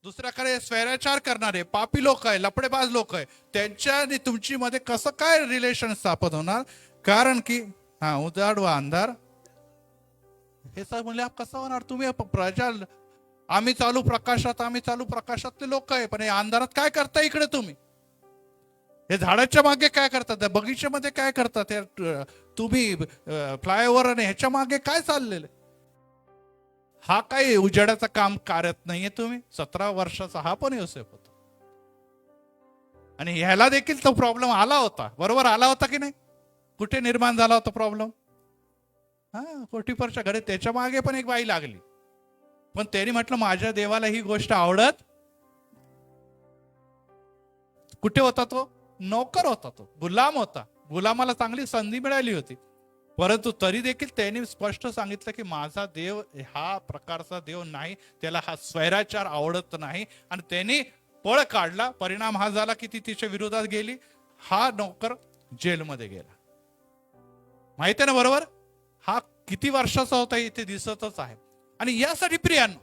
दुसऱ्याकडे स्वैराचार करणारे पापी लोक आहे, लपडेबाज लोक आहे, त्यांच्या आणि तुमची मध्ये कसं काय रिलेशन स्थापित होणार? कारण की उजाड व अंधार हे सर म्हणले कसं होणार? तुम्ही प्रजा, आम्ही चालू प्रकाशातले लोक आहे, पण हे अंधारात काय करता इकडे तुम्ही? हे झाडाच्या मागे काय करतात? त्या बगीच्यामध्ये काय करतात? तुम्ही फ्लायओव्हर आणि ह्याच्या मागे काय चाललेलं? हा काही उजेडाचं काम करत नाहीये तुम्ही. 17 वर्षाचा हा पण योसेफ होता आणि ह्याला देखील तो प्रॉब्लेम आला होता, बरोबर आला होता की नाही? कुठे निर्माण झाला होता प्रॉब्लेम? पोटिफरच्या घरी. त्याच्या मागे पण एक बाई लागली, पण त्यांनी म्हटलं माझ्या देवाला ही गोष्ट आवडत. कुठे होता तो? नोकर होता, तो गुलाम होता. गुलामाला चांगली संधी मिळाली होती, परंतु तरी देखील त्यांनी स्पष्ट सांगितलं की माझा देव हा प्रकारचा देव नाही, त्याला हा स्वैराचार आवडत नाही. आणि त्यांनी पळ काढला. परिणाम हा झाला की ती तिच्या विरोधात गेली. हा नोकर जेलमध्ये गेला. माहिती आहे ना, बरोबर? हा किती वर्षाचा होता इथे दिसतच आहे. आणि यासाठी प्रियांनो,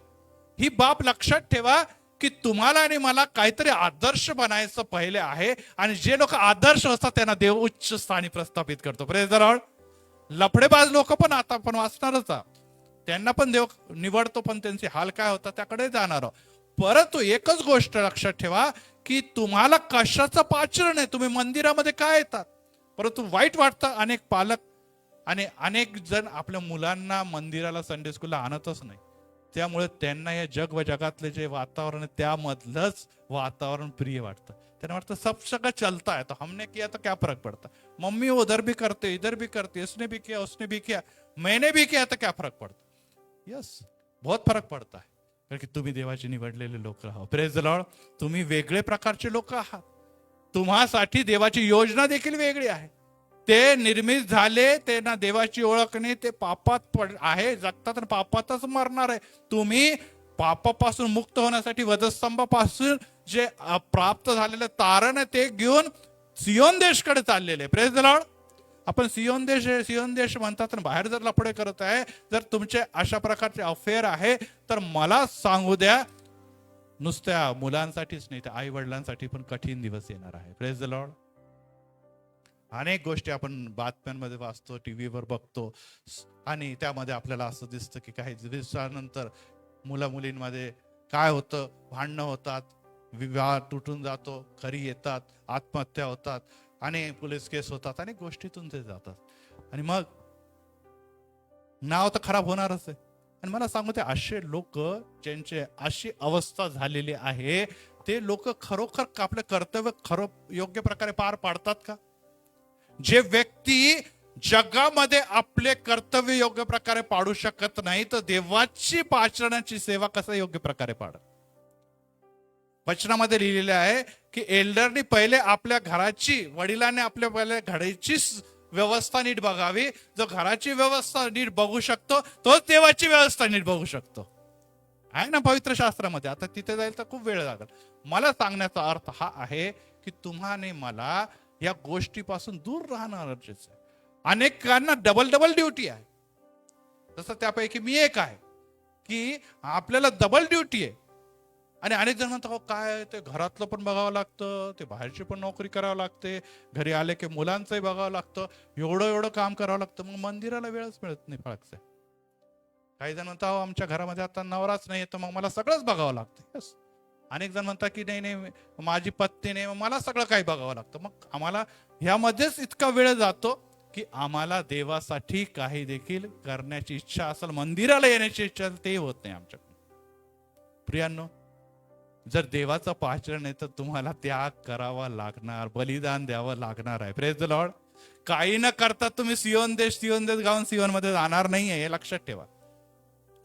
ही बाब लक्षात ठेवा की तुम्हाला आणि मला काहीतरी आदर्श बनायचं पहिले आहे. आणि जे लोक आदर्श असतात त्यांना देव उच्च स्थानी प्रस्थापित करतो. Praise the Lord. लफडेबाज लोक पण आता आपण वाचणारच आहोत, त्यांना पण देव निवडतो, पण त्यांचे हाल काय होतात त्याकडे जाणार आहोत. परंतु एकच गोष्ट लक्षात ठेवा की तुम्हाला कशाचं पाचरण आहे. तुम्ही मंदिरामध्ये काय येतात, परंतु वाईट वाटतं अनेक पालक आणि अनेक जण आपल्या मुलांना मंदिराला, संडे स्कूलला आणतच नाही. त्यामुळे त्यांना हे जग व जगातले जे वातावरण आहे त्यामधलंच वातावरण प्रिय वाटतं. त्यांना वाटतं सब जगह चलता है तो हमने किया तो क्या फर्क पड़ता, मम्मी उधर भी करते इधर भी करते, इसने भी किया उसने भी किया, मैंने भी किया तो क्या फरक पड़ता? यस, बहुत फरक पड़ता है. कारण की तुम्ही देवाचे निवडलेले लोक आहात. Praise the Lord. तुम्ही वेगळे प्रकारचे लोक आहात. तुम्हासाठी देवाची योजना देखील वेगळी आहे. ते निर्मित झाले, ते ना देवाची ओळख नाही, ते पापात आहे, जगतात आणि पापातच मरणार आहे. तुम्ही पापापासून मुक्त होण्यासाठी वधस्तंभापासून जे प्राप्त झालेलं तारण आहे ते घेऊन सियोन देशकडे चाललेले. Praise the Lord. आपण सियोन देश म्हणतात, बाहेर जर लफडे करत आहे, जर तुमचे अशा प्रकारचे अफेअर आहे, तर मला सांगू द्या, नुसत्या मुलांसाठीच नाही तर आई वडिलांसाठी पण कठीण दिवस येणार आहे. Praise the Lord. अनेक गोष्टी आपण बातम्यांमध्ये वाचतो, टीव्हीवर बघतो, आणि त्यामध्ये आपल्याला असं दिसतं की काही दिवसानंतर मुला मुलींमध्ये काय होतं, भांडणं होतात, विवाह तुटून जातो, घरी येतात, आत्महत्या होतात, आणि पोलीस केस होतात, अनेक गोष्टीतून ते जातात. आणि मग नाव तर खराब होणारच आहे. आणि मला सांगू ते असे लोक ज्यांचे अशी अवस्था झालेली आहे, ते लोक खरोखर आपलं कर्तव्य योग्य प्रकारे पार पाडतात का? जे व्यक्ती जगामध्ये आपले कर्तव्य योग्य प्रकारे पाडू शकत नाही, तर देवाची पाचरणाची सेवा कसं योग्य प्रकारे पाड? वचनामध्ये लिहिलेले आहे की एल्डरनी पहिले आपल्या घराची, वडिलांनी आपल्या पहिले घराची व्यवस्था नीट बघावी. जो घराची व्यवस्था नीट बघू शकतो तोच देवाची व्यवस्था नीट बघू शकतो. आहे ना पवित्र शास्त्रामध्ये. आता तिथे जाईल तर खूप वेळ लागेल. मला सांगण्याचा अर्थ हा आहे की तुम्हाला मला या गोष्टीपासून दूर राहणं गरजेचं आहे. अनेकांना डबल ड्युटी आहे, जसं त्यापैकी मी एक आहे की आपल्याला डबल ड्युटी आहे. आणि अनेक जण म्हणतात काय ते घरातलं पण बघावं लागतं, ते बाहेरची पण नोकरी करावं लागते, घरी आले की मुलांचंही बघावं लागतं, एवढं काम करावं लागतं, मग मंदिराला वेळच मिळत नाही. फाळकचे काही जण म्हणतात आमच्या घरामध्ये आता नवराच नाही, तर मग मला सगळंच बघावं लागतं. यस. अनेक जण म्हणतात की नाही माझी पत्नी नाही, मला सगळं काही बघावं लागतं. मग आम्हाला ह्यामध्येच इतका वेळ जातो की आम्हाला देवासाठी काही देखील करण्याची इच्छा असेल, मंदिराला येण्याची इच्छा असेल, ते होत नाही आमच्याकडून. प्रियांनो, जर देवाचं पाचरण आहे तर तुम्हाला त्याग करावा लागणार, बलिदान द्यावं लागणार आहे. Praise the Lord. काही न करता तुम्ही सियोन देश गाऊन सियोन मध्ये जाणार नाहीये, हे लक्षात ठेवा.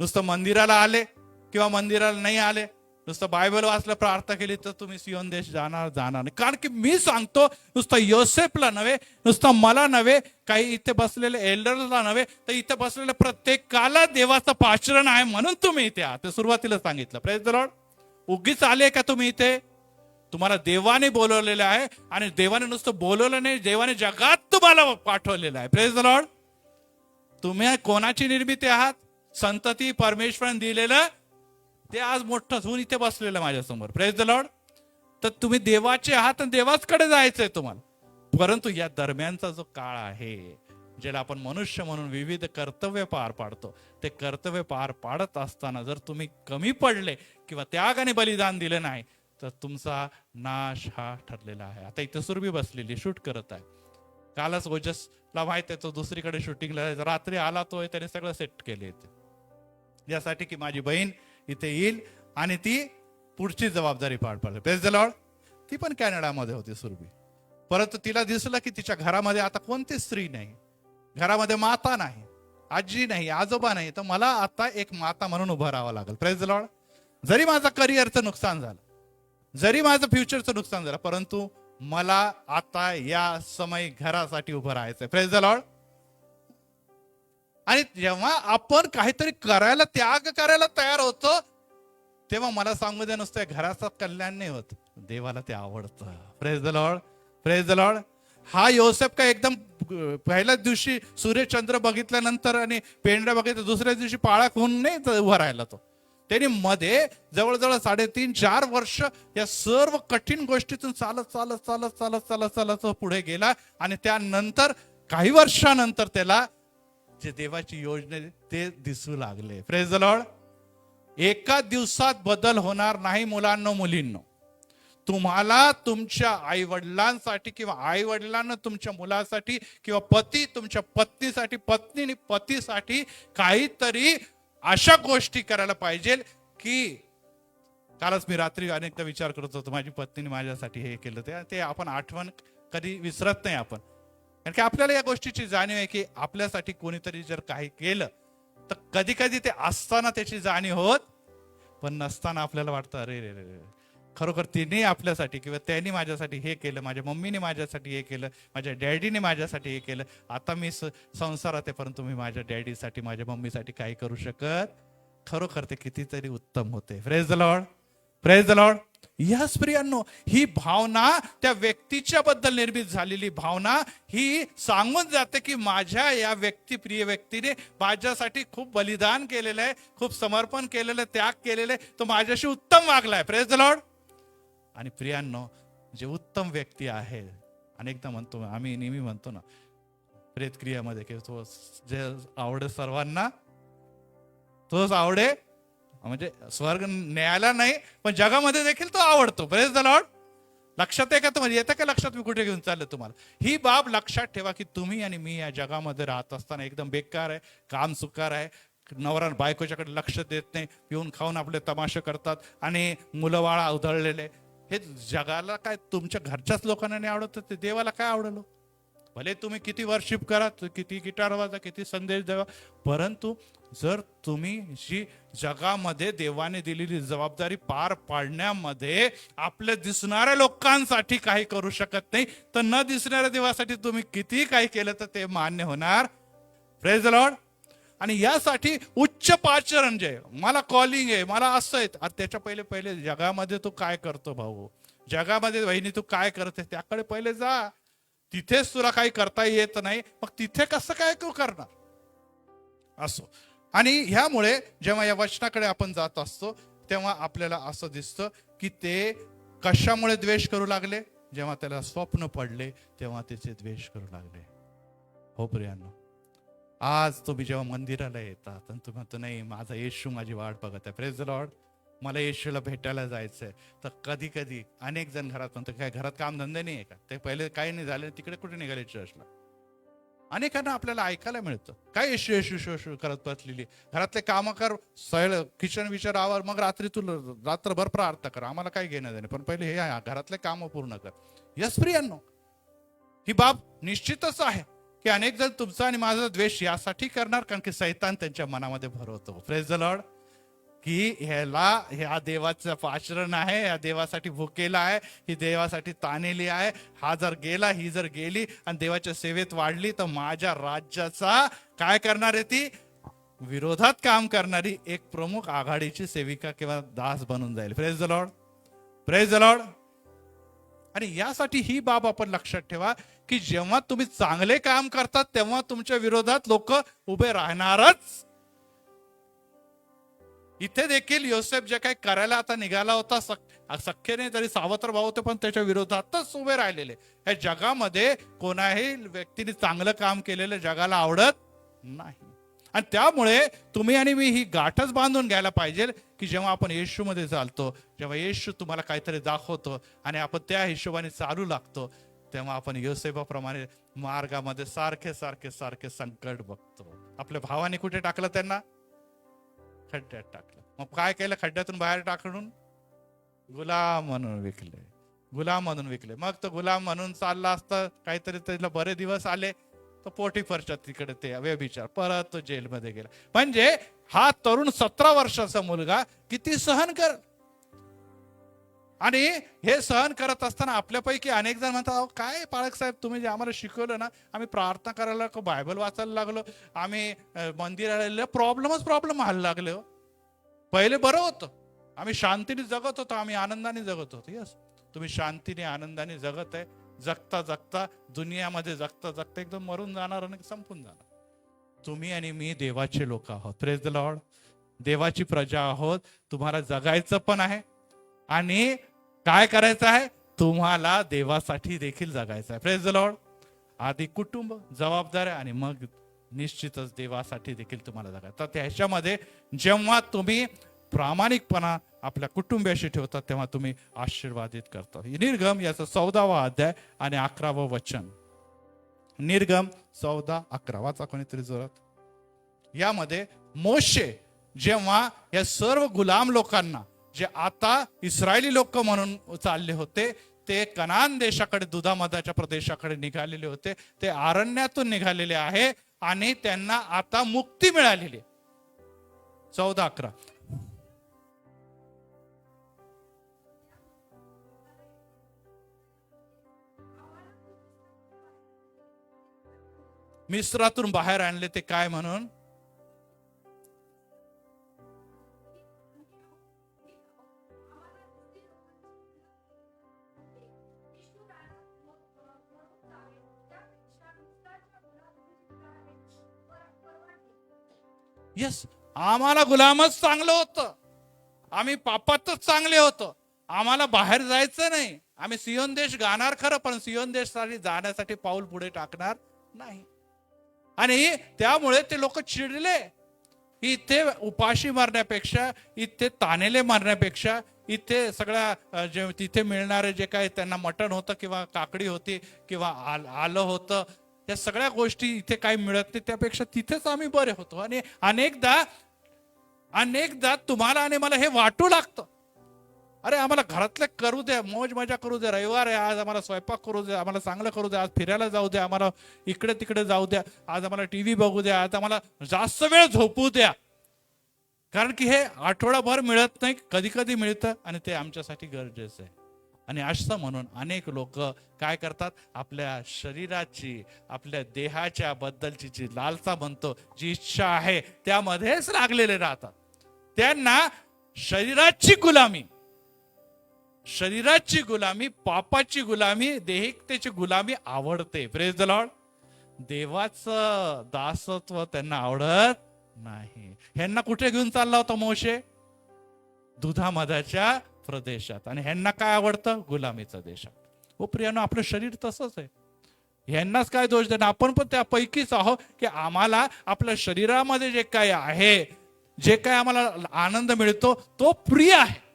नुसतं मंदिराला आले किंवा मंदिराला नाही आले, नुसतं बायबल वाचलं, प्रार्थना केली तर तुम्ही सियोन देश जाणार नाही. कारण की मी सांगतो, नुसतं योसेफला नव्हे, नुसतं मला नव्हे, काही इथे बसलेले एल्डरला नव्हे, तर इथे बसलेल्या प्रत्येकाला देवाचं पाचरण आहे, म्हणून तुम्ही इथे आहात. ते सुरुवातीला सांगितलं. Praise the Lord. उगीच आले का तुम्ही इथे? तुम्हाला देवाने बोलवलेलं आहे, आणि देवाने नुसतं बोलवलं नाही, देवाने जगात तुम्हाला पाठवलेलं आहे. Praise the Lord. तुम्ही कोणाची निर्मिती आहात? संतती परमेश्वराने दिलेलं ते आज मोठं होऊन इथे बसलेलं माझ्यासमोर. Praise the Lord. तर तुम्ही देवाचे आहात आणि देवाचकडे जायचंय तुम्हाला. परंतु या दरम्यानचा जो काळ आहे, ज्याला आपण मनुष्य म्हणून विविध कर्तव्य पार पाडतो, ते कर्तव्य पार पाडत असताना जर तुम्ही कमी पडले किंवा त्याग आणि बलिदान दिलं नाही, तर तुमचा नाश हा ठरलेला आहे. आता इथे सुरभी बसलेली शूट करत आहे. कालच ओजसला माहित आहे तो दुसरीकडे शूटिंगला रात्री आला, तो त्याने सगळं सेट केले यासाठी की माझी बहीण इथे येईल आणि ती पुढची जबाबदारी पार पाडेल. Praise the Lord. ती पण कॅनडामध्ये होती सुरभी. परंतु तिला दिसलं की तिच्या घरामध्ये आता कोणती स्त्री नाही, घरामध्ये माता नाही, आजी नाही, आजोबा नाही, तर मला आता एक माता म्हणून उभं राहावं लागेल. Praise the Lord. जरी माझं करिअरचं नुकसान झालं, जरी माझं फ्युचरचं नुकसान झालं, परंतु मला आता या समय घरासाठी उभं राहायचंय. Praise the Lord. आणि जेव्हा आपण काहीतरी करायला, त्याग करायला तयार होतो, तेव्हा मला सांगू द्या, नुसतं घराचं कल्याण नाही होत, देवाला ते आवडतं. Praise the Lord. Praise the Lord. हा योसेफ का एकदम पहिल्याच दिवशी सूर्यचंद्र बघितल्यानंतर आणि पेंढऱ्या बघितल्या दुसऱ्या दिवशी पाळा होऊन नाही उभा राहिला तो. त्यांनी मध्ये जवळजवळ 3.5-4 वर्ष या सर्व कठीण गोष्टीतून चालत चालत चालत चालत चालत चालत पुढे गेला. आणि त्यानंतर काही वर्षानंतर त्याला जे देवाची योजना ते दिसू लागले. Praise the Lord. एका दिवसात बदल होणार नाही मुलांनो, मुलींनो. तुम्हाला तुमच्या आई वडिलांसाठी किंवा आई वडिलांना तुमच्या मुलासाठी किंवा पती तुमच्या पत्नीसाठी, पत्नीने पतीसाठी काहीतरी अशा गोष्टी करायला पाहिजे की, कालच मी रात्री अनेकदा विचार करत होतो, माझी पत्नीने माझ्यासाठी हे केलं, ते आपण आठवण कधी विसरत नाही आपण. कारण की आपल्याला या गोष्टीची जाणीव आहे की आपल्यासाठी कोणीतरी जर काही केलं तर कधी कधी ते असताना त्याची जाणीव होत, पण नसताना आपल्याला वाटतं अरे रे रे, खरोखर तिने आपल्यासाठी किंवा त्यांनी माझ्यासाठी हे केलं, माझ्या मम्मीने माझ्यासाठी हे केलं, माझ्या डॅडीने माझ्यासाठी हे केलं. आता मी संसारात आहे, परंतु मी माझ्या डॅडीसाठी, माझ्या मम्मीसाठी काही करू शकत, खरोखर ते कितीतरी उत्तम होते. Praise the Lord. Praise the Lord. Yes प्रियांनो, ही भावना त्या व्यक्तीच्या बद्दल निर्मित झालेली भावना ही सांगून जाते की माझ्या या प्रिय व्यक्तीने माझ्यासाठी खूप बलिदान केलेलं आहे, खूप समर्पण केलेलं आहे, त्याग केलेलं आहे, तो माझ्याशी उत्तम वागलाय. Praise the Lord. आणि प्रियांनो, जे उत्तम व्यक्ती आहे, अनेकदा म्हणतो आम्ही, नेहमी म्हणतो ना प्रेतक्रियामध्ये की तो जे आवडे सर्वांना तोच आवडे, म्हणजे स्वर्ग न्यायाला नाही पण जगामध्ये देखील तो आवडतो. Praise the Lord. लक्षात आहे का तुम्हाला? येतं का लक्षात मी कुठे घेऊन चाललो तुम्हाला? ही बाब लक्षात ठेवा की तुम्ही आणि मी या जगामध्ये राहत असताना एकदम बेकार आहे, काम सुकार आहे, नवरा बायकोच्याकडे लक्ष देत नाही, पिऊन खाऊन आपले तमाशे करतात आणि मुलं बाळा उधळलेले, हे जगाला काय तुमच्या घरच्याच लोकांना नाही आवडत, ते देवाला काय आवडलं? भले तुम्ही किती वर्शिप करा, किती गिटार वाजा, किती संदेश द्यावा, परंतु जर तुम्ही जी जगामध्ये देवाने दिलेली जबाबदारी पार पाडण्यामध्ये आपल्या दिसणाऱ्या लोकांसाठी काही करू शकत नाही, तर न दिसणाऱ्या देवासाठी तुम्ही किती काही केलं तर ते मान्य होणार. Praise the Lord. आणि यासाठी उच्च पाचरण जे मला कॉलिंग आहे, मला असं आहे, त्याच्या पहिले जगामध्ये तू काय करतो भाऊ, जगामध्ये वहिनी तू काय करते त्याकडे पहिले जा. तिथेच तुला काही करता येत नाही, मग तिथे कसं काय तू करणार असो. आणि ह्यामुळे जेव्हा या वचनाकडे आपण जात असतो तेव्हा आपल्याला असं दिसतं की ते कशामुळे द्वेष करू लागले? जेव्हा त्याला स्वप्न पडले तेव्हा त्याचे द्वेष करू लागले. हो प्रियांनो, आज तुम्ही जेव्हा मंदिराला येतात आणि तुम्ही म्हणतो नाही माझा येशू माझी वाट बघत आहे, प्रेज द लॉर्ड, मला येशूला भेटायला जायचंय, तर कधी कधी अनेक जण घरात म्हणतो काय घरात कामधंदे नाही आहे का, ते पहिले काही नाही झाले तिकडे कुठे निघाले चर्चला. अनेकांना आपल्याला ऐकायला मिळतं काय येशू येशू येशू करत बसलेली, घरातले काम कर, किचन विचार आवर, मग रात्री तू रात्रभर प्रार्थना कर, आम्हाला काय घेणं देणं, पण पहिले हे घरातले काम पूर्ण कर. यस प्रियांनो, ही बाब निश्चितच आहे की अनेक जण तुमचा आणि माझा द्वेष यासाठी करणार कारण की सैतान त्यांच्या मनामध्ये भरवतो. Praise the Lord. की ह्या देवाचं आचरण आहे, या देवासाठी भुकेला आहे, ही देवासाठी तानेली आहे, हा जर गेला, ही जर गेली आणि देवाच्या सेवेत वाढली तर माझ्या राज्याचा काय करणार आहे, ती विरोधात काम करणारी एक प्रमुख आघाडीची सेविका किंवा दास बनून जाईल. Praise the Lord. Praise the Lord. आणि यासाठी ही बाब आपण लक्षात ठेवा की जेव्हा तुम्ही चांगले काम करतात तेव्हा तुमच्या विरोधात लोक उभे राहणारच. इथे देखील योसेफ जे काही करायला आता निघाला होता, सख्य नाही तरी सावत्र भाऊ होते, पण त्याच्या विरोधातच उभे राहिलेले. या जगामध्ये कोणाही व्यक्तीने चांगलं काम केलेलं जगाला आवडत नाही. आणि त्यामुळे तुम्ही आणि मी ही गाठच बांधून घ्यायला पाहिजे की जेव्हा आपण येशूमध्ये चालतो, जेव्हा येशू तुम्हाला काहीतरी दाखवतो आणि आपण त्या हिशोबाने चालू लागतो, तेव्हा आपण योसेफाप्रमाणे मार्गामध्ये सारखे सारखे सारखे संकट बघतो. आपल्या भावाने कुठे टाकलं? त्यांना खड्ड्यात टाकलं. मग काय केलं? खड्ड्यातून बाहेर टाकून गुलाम म्हणून विकले, गुलाम म्हणून विकले. मग तो गुलाम म्हणून चालला असता, काहीतरी त्याला बरे दिवस आले, तो पोटिफरच्या तिकडे ते व्यभिचार, परत तो जेलमध्ये गेला. म्हणजे हा तरुण 17 वर्षाचा मुलगा किती सहन कर. आणि हे सहन करत असताना आपल्यापैकी अनेक जण म्हणतात, काय पाळक साहेब तुम्ही जे आम्हाला शिकवलं ना, आम्ही प्रार्थना करायला लागलो, बायबल वाचायला लागलो, आम्ही मंदिराला प्रॉब्लेम व्हायला लागले. पहिले बरं होतं, आम्ही शांतीने जगत होतो, आम्ही आनंदाने जगत होतो. यस, तुम्ही शांतीने आनंदाने जगत आहे. जगता जगता दुनियामध्ये जगता जगता एकदम मरून जाणार आणि संपून जाणार. तुम्ही आणि मी देवाचे लोक आहोत. Praise the Lord. देवाची प्रजा आहोत. तुम्हाला जगायचं पण आहे आणि काय करायचं आहे? तुम्हाला देवासाठी देखील जगायचं आहे. Praise the Lord. आधी कुटुंब, जबाबदाऱ्या आणि मग निश्चितच देवासाठी देखील तुम्हाला जगायचं. तर त्याच्यामध्ये जेव्हा तुम्ही प्रामाणिकपणा आपल्या कुटुंबियाशी ठेवतात, तेव्हा तुम्ही आशीर्वादित करता. निर्गम याचा 14वा अध्याय आणि 11वं वचन. निर्गम 14:11 वाचा कोणीतरी जोरात. यामध्ये मोशे जेव्हा या सर्व गुलाम लोकांना, जे आता इस्रायली लोक म्हणून चालले होते, ते कनान देशाकडे, दुधामधाच्या प्रदेशाकडे निघालेले होते, ते अरण्यातून निघालेले आहे आणि त्यांना आता मुक्ती मिळालेली. 14:11. मिस्रातून बाहेर आणले ते काय म्हणून? यस, आम्हाला गुलामच चांगलं होतं, आम्ही पापातच चांगले होतो, आम्हाला बाहेर जायचं नाही. आम्ही सियोन देश गाणार खरं, पण सियोन देशासाठी जाण्यासाठी पाऊल पुढे टाकणार नाही. आणि त्यामुळे ते लोक चिडले. इथे उपाशी मारण्यापेक्षा, इथे तानेले मारण्यापेक्षा, इथे सगळ्या जे तिथे मिळणारे जे काही त्यांना मटण होतं किंवा काकडी होती किंवा आलं होतं, या सगळ्या गोष्टी इथे काही मिळत नाही, त्यापेक्षा तिथेच आम्ही बरे होतो. आणि अनेकदा तुम्हाला आणि मला हे वाटू लागतं, अरे आम्हाला घरातले करू द्या, मौज मजा करू द्या, रविवार आहे आज, आम्हाला स्वयंपाक करू द्या, आम्हाला चांगलं करू द्या, आज फिरायला जाऊ द्या, आम्हाला इकडे तिकडे जाऊ द्या, आज आम्हाला टीव्ही बघू द्या, आज आम्हाला जास्त वेळ झोपू द्या. कारण की हे आठवडाभर मिळत नाही, कधी कधी मिळतं आणि ते आमच्यासाठी गरजेचं आहे. आणि असं म्हणून अनेक लोक काय करतात? आपल्या शरीराची, आपल्या देहाच्या बद्दलची जी लालसा म्हणतो, जी इच्छा आहे, त्यामध्येच लागलेले राहतात. त्यांना शरीराची गुलामी, पापाची गुलामी, देहिकतेची गुलामी आवडते. Praise the Lord. देवाचं दासत्व त्यांना आवडत नाही. ह्यांना कुठे घेऊन चालला होता मोशे? दुधामधाच्या प्रदेशात. आणि ह्यांना काय आवडतं? गुलामीचा देशात. हो प्रियानो, आपलं शरीर तसंच आहे. ह्यांनाच काय दोष देणं? आपण पण त्यापैकीच आहोत की आम्हाला आपल्या शरीरामध्ये जे काय आहे, जे काय आम्हाला आनंद मिळतो, तो प्रिय आहे.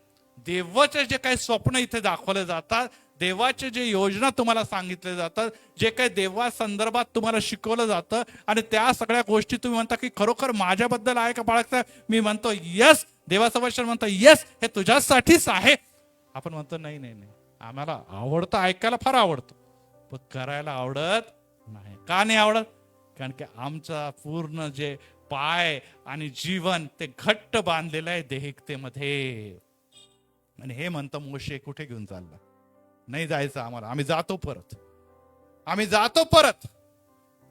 देवाचे जे काही स्वप्न इथे दाखवले जातात, देवाचे जे योजना तुम्हाला सांगितले जातात, जे काही देवा संदर्भात तुम्हाला शिकवलं जातं, आणि त्या सगळ्या गोष्टी तुम्ही म्हणता की खरोखर माझ्याबद्दल आहे का बाळगता? मी म्हणतो यस. देवाचं वचन म्हणतो यस, हे तुझ्यासाठीच आहे. आपण म्हणतो नाही नाही नाही, आम्हाला आवडतं, ऐकायला फार आवडतं, पण करायला आवडत नाही. का नाही आवडत? कारण की आमचा पूर्ण जे पाय आणि जीवन ते घट्ट बांधलेलं आहे देहिकतेमध्ये. आणि हे म्हणतं मोशे कुठे घेऊन चालला? नाही जायचं आम्हाला, आम्ही जातो परत.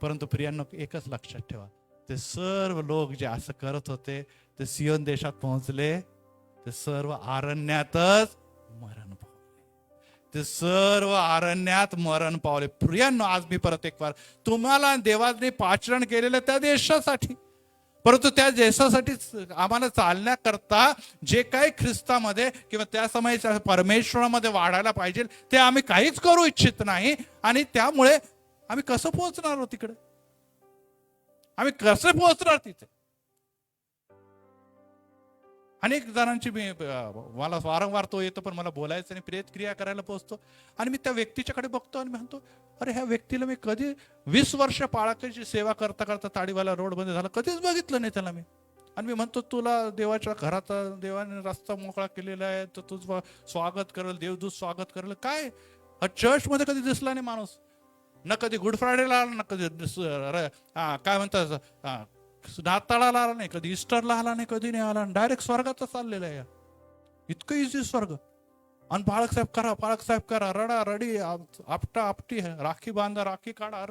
परंतु प्रियांनो, एकच लक्षात ठेवा, ते सर्व लोक जे असं करत होते, ते सियोन देशात पोहोचले, ते सर्व अरण्यातच मरण पावले. ते सर्व अरण्यात मरण पावले. प्रियांनो, आज मी परत एक वार तुम्हाला देवाने पाचरण केलेलं त्या देशासाठी, परंतु त्या देशासाठी आम्हाला चालण्याकरता जे काही ख्रिस्तामध्ये किंवा त्या समयाच्या परमेश्वरामध्ये वाढायला पाहिजे ते आम्ही काहीच करू इच्छित नाही. आणि त्यामुळे आम्ही कसं पोहोचणार आहोत तिकडे? आम्ही कसं पोहोचणार तिथे? अनेक जणांची मला वारंवार तो येतो, पण मला बोलायचं नाही, प्रेत क्रिया करायला पोहोचतो. आणि मी त्या व्यक्तीच्याकडे बघतो आणि म्हणतो, अरे ह्या व्यक्तीला मी कधी 20 वर्ष पाळकाची सेवा करता करता ताडीवाला रोड मध्ये झाला, कधीच बघितलं नाही त्याला मी. आणि मी म्हणतो, तुला देवाच्या घरात देवाने रस्ता मोकळा केलेला आहे, तर तुझं स्वागत करेल, देवदूत स्वागत करेल. काय चर्च मध्ये कधी दिसला नाही माणूस, न कधी गुड फ्रायडेला आला, न कधी काय म्हणतात नाताळाला आला नाही, कधी इस्टरला आला नाही, कधी नाही आला. डायरेक्ट स्वर्गाचा चाललेला आहे. इतकं इझी स्वर्ग. आणि बाळकसाहेब करा, बाळकसाहेब करा, रडा रडी, आपटा आपटी, राखी बांधा, राखी काढा.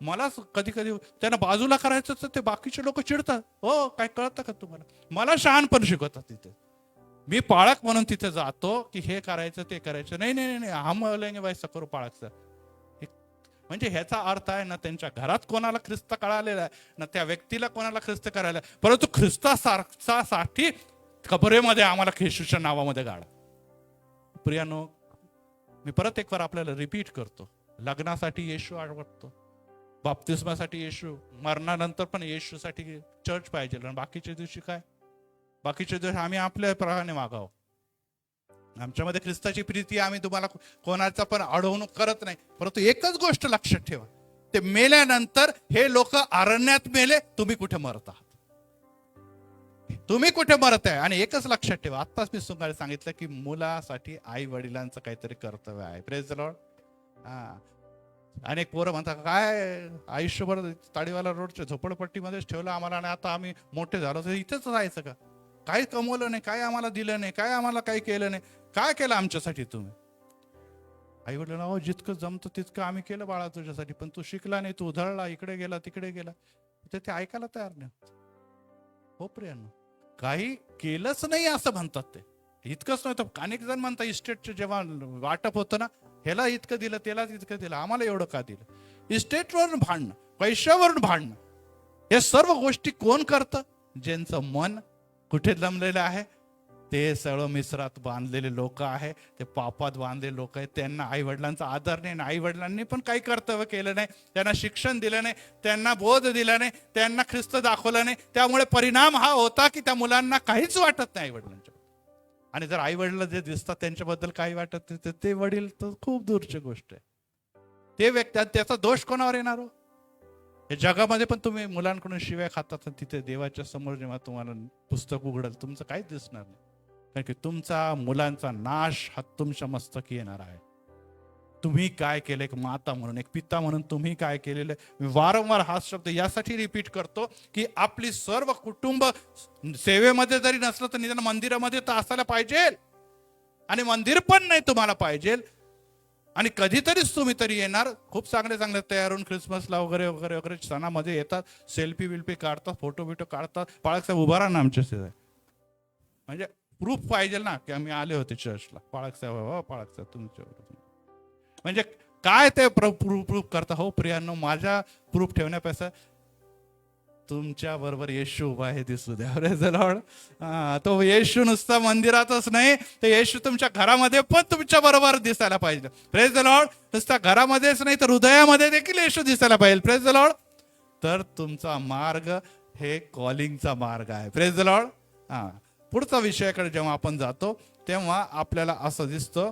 मला कधी कधी त्यांना बाजूला करायचं तर ते बाकीचे लोक चिडतात. हो, काय कळतं का तुम्हाला? मला शहाणपण शिकवतात तिथे. मी पाळक म्हणून तिथे जातो की हे करायचं ते करायचं. नाही नाही नाही, हम लेंगे वैसा करू पाळकचं. म्हणजे ह्याचा अर्थ आहे ना त्यांच्या घरात कोणाला ख्रिस्त कळालेला आहे, ना त्या व्यक्तीला कोणाला ख्रिस्त करायला, परंतु ख्रिस्तासाठी कबरेमध्ये आम्हाला येशूच्या नावामध्ये गाडा. प्रियानो, मी परत एक वार आपल्याला रिपीट करतो, लग्नासाठी येशू आवडतो, बाप्तिस्मासाठी येशू, मरणानंतर पण येशूसाठी चर्च पाहिजे. आणि बाकीच्या दिवशी काय? बाकीच्या दिवशी आम्ही आपल्या प्रमाणे मागावं. आमच्यामध्ये ख्रिस्ताची प्रीती, आम्ही तुम्हाला कोणाचा पण अडवणूक करत नाही. परंतु एकच गोष्ट लक्षात ठेवा, ते मेल्यानंतर हे लोक अरण्यात मेले, तुम्ही कुठे मरत आहात? तुम्ही कुठे मरत आहे? आणि एकच लक्षात ठेवा, आत्ताच मी तुम्हाला सांगितलं की मुलासाठी आई वडिलांचं काहीतरी कर्तव्य आहे. Praise the Lord. अनेक पोरं म्हणतात, काय आयुष्यभर ताडीवाला रोडच्या झोपडपट्टीमध्येच ठेवलं आम्हाला, आणि आता आम्ही मोठे झालो तर इथेच जायचं का? काही कमवलं नाही, काय आम्हाला दिलं नाही, काय आम्हाला काही केलं नाही. काय केलं आमच्यासाठी तुम्ही? आई वडिलांना, हो जितकं जमतं तितकं आम्ही केलं बाळा तुझ्यासाठी, पण तू शिकला नाही, तू उधळला, इकडे गेला तिकडे गेला. ते ऐकायला तयार नाही. हो प्रियांनो, काही केलंच नाही असं म्हणतात ते. इतकंच नव्हतं, अनेक जण म्हणतात इस्टेटचे जेव्हा वाटप होतं ना, ह्याला इतकं दिलं, त्यालाच इतकं दिलं, आम्हाला एवढं का दिलं? इस्टेटवरून भांडणं, पैशावरून भांडणं, हे सर्व गोष्टी कोण करतं? ज्यांचं मन कुठे जमलेलं आहे, ते सगळं मिश्रात बांधलेले लोक आहे, ते पापात बांधलेले लोक आहेत. त्यांना आई वडिलांचा आदर नाही, आई वडिलांनी पण काही कर्तव्य केलं नाही, त्यांना शिक्षण दिलं नाही, त्यांना बोध दिला नाही, त्यांना ख्रिस्त दाखवलं नाही. त्यामुळे परिणाम हा होता की त्या मुलांना काहीच वाटत नाही आई वडिलांच्या. आणि जर आई वडिला जे दिसतात त्यांच्याबद्दल काही वाटत नाही, ते वडील तर खूप दूरची गोष्ट आहे. ते व्यक्ती, त्याचा दोष कोणावर येणार हो? या जगामध्ये पण तुम्ही मुलांकडून शिव्या खातात, तिथे देवाच्या समोर जेव्हा तुम्हाला पुस्तक उघडल, तुमचं काहीच दिसणार नाही. कारण की तुमचा मुलांचा नाश हा तुमच्या मस्तकी येणार आहे. तुम्ही काय केलं, एक माता म्हणून, एक पिता म्हणून तुम्ही काय केलेलं. मी वारंवार हा शब्द यासाठी रिपीट करतो की आपली सर्व कुटुंब सेवेमध्ये जरी नसलं तर निदान मंदिरामध्ये तर असायला पाहिजे. आणि मंदिर पण नाही तुम्हाला पाहिजे, आणि कधीतरीच तुम्ही तरी येणार. खूप चांगले चांगले तयार होऊन ख्रिसमसला वगैरे वगैरे वगैरे सणामध्ये येतात, सेल्फी विल्फी काढतात, फोटो बिटो काढतात. बाळकसाहेब उभा राहा ना आमच्या शेजारी, म्हणजे प्रूफ पाहिजे ना की आम्ही आले होते चर्चला. बाळकसाहेब, हो बाळकसाहेब तुमच्या, म्हणजे काय ते प्रूफ करता? हो प्रियांनो, माझ्या प्रूफ ठेवण्यापेक्षा तुमच्या बरोबर येशू उभा आहे दिसू द्या. Praise the Lord. तो येशू नुसता मंदिरातच नाही, तर येशू तुमच्या घरामध्ये पण तुमच्या बरोबर दिसायला पाहिजे. Praise the Lord. नुसता घरामध्येच नाही तर हृदयामध्ये देखील येशू दिसायला पाहिजे. Praise the Lord. तर तुमचा मार्ग हे कॉलिंगचा मार्ग आहे. Praise the Lord. पुढचा विषयाकडे जेव्हा आपण जातो तेव्हा आपल्याला असं दिसतं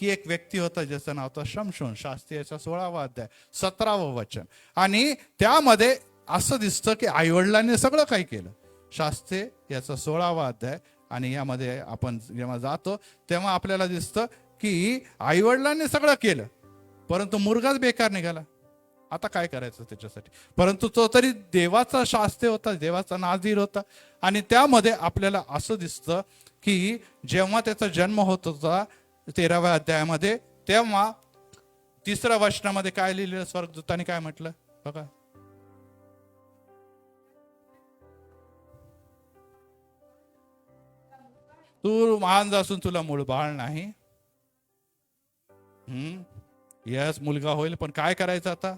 की एक व्यक्ती होता ज्याचं नाव होतं शमशोन. शास्त्रीयाचा 16वा अध्याय 17वं वचन. आणि त्यामध्ये असं दिसतं की आईवडिलांनी सगळं काही केलं. शास्त्रे याचा 16वा अध्याय, आणि यामध्ये आपण जेव्हा जातो तेव्हा आपल्याला दिसतं की आईवडिलांनी सगळं केलं, परंतु मुलगाच बेकार निघाला. आता काय करायचं त्याच्यासाठी? परंतु तो तरी देवाचा शास्त्री होता, देवाचा नाझीर होता. आणि त्यामध्ये आपल्याला असं दिसतं की जेव्हा त्याचा जन्म होत होता 13व्या अध्यायामध्ये, तेव्हा 3ऱ्या वचनामध्ये काय लिहिलेलं? स्वर्गदूतांनी काय म्हटलं बघा. तू महान असून तुला मूळ बाळ नाही. यस, मुलगा होईल, पण काय करायचं आता?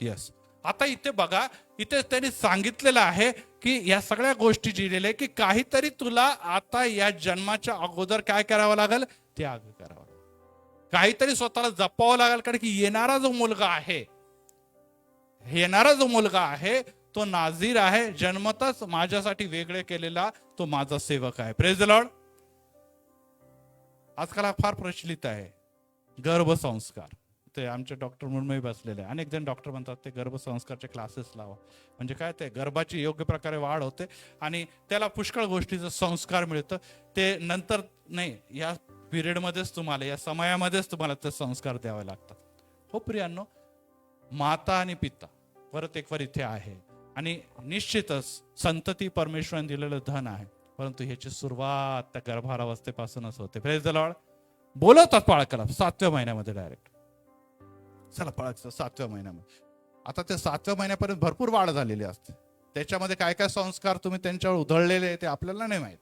येस. आता इथे बघा, इथे त्यांनी सांगितलेलं आहे की या सगळ्या गोष्टी दिलेल्या आहे की काहीतरी तुला आता या जन्माच्या अगोदर काय करावं लागेल, त्याग करावा लागेल, काहीतरी स्वतःला जपावं लागेल. कारण की येणारा जो मुलगा आहे तो नाझीर आहे, जन्मतच माझ्यासाठी वेगळे केलेला तो माझा सेवक आहे. Praise the Lord. आजकाल हा फार प्रचलित आहे गर्भसंस्कार. ते आमचे डॉक्टर मुंबई बसलेले, अनेक जण डॉक्टर म्हणतात ते गर्भसंस्कारचे क्लासेस लावा. म्हणजे काय, ते गर्भाची योग्य प्रकारे वाढ होते आणि त्याला पुष्कळ गोष्टीचं संस्कार मिळतं. ते नंतर नाही, या पिरियडमध्येच तुम्हाला, या समयामध्येच तुम्हाला ते संस्कार द्यावे लागतात. हो प्रियांनो, माता आणि पिता परत एक वर इथे आहे आणि निश्चितच संतती परमेश्वराने दिलेलं धन आहे, परंतु ह्याची सुरुवात त्या गर्भावस्थेपासूनच होते. Praise the Lord. बोलवतात पाळकाला 7व्या महिन्यामध्ये डायरेक्ट, चला पाळायचं 7व्या महिन्यामध्ये. आता त्या 7व्या महिन्यापर्यंत भरपूर वाढ झालेली असते. त्याच्यामध्ये काय काय संस्कार तुम्ही त्यांच्यावर उधळलेले ते आपल्याला नाही माहित.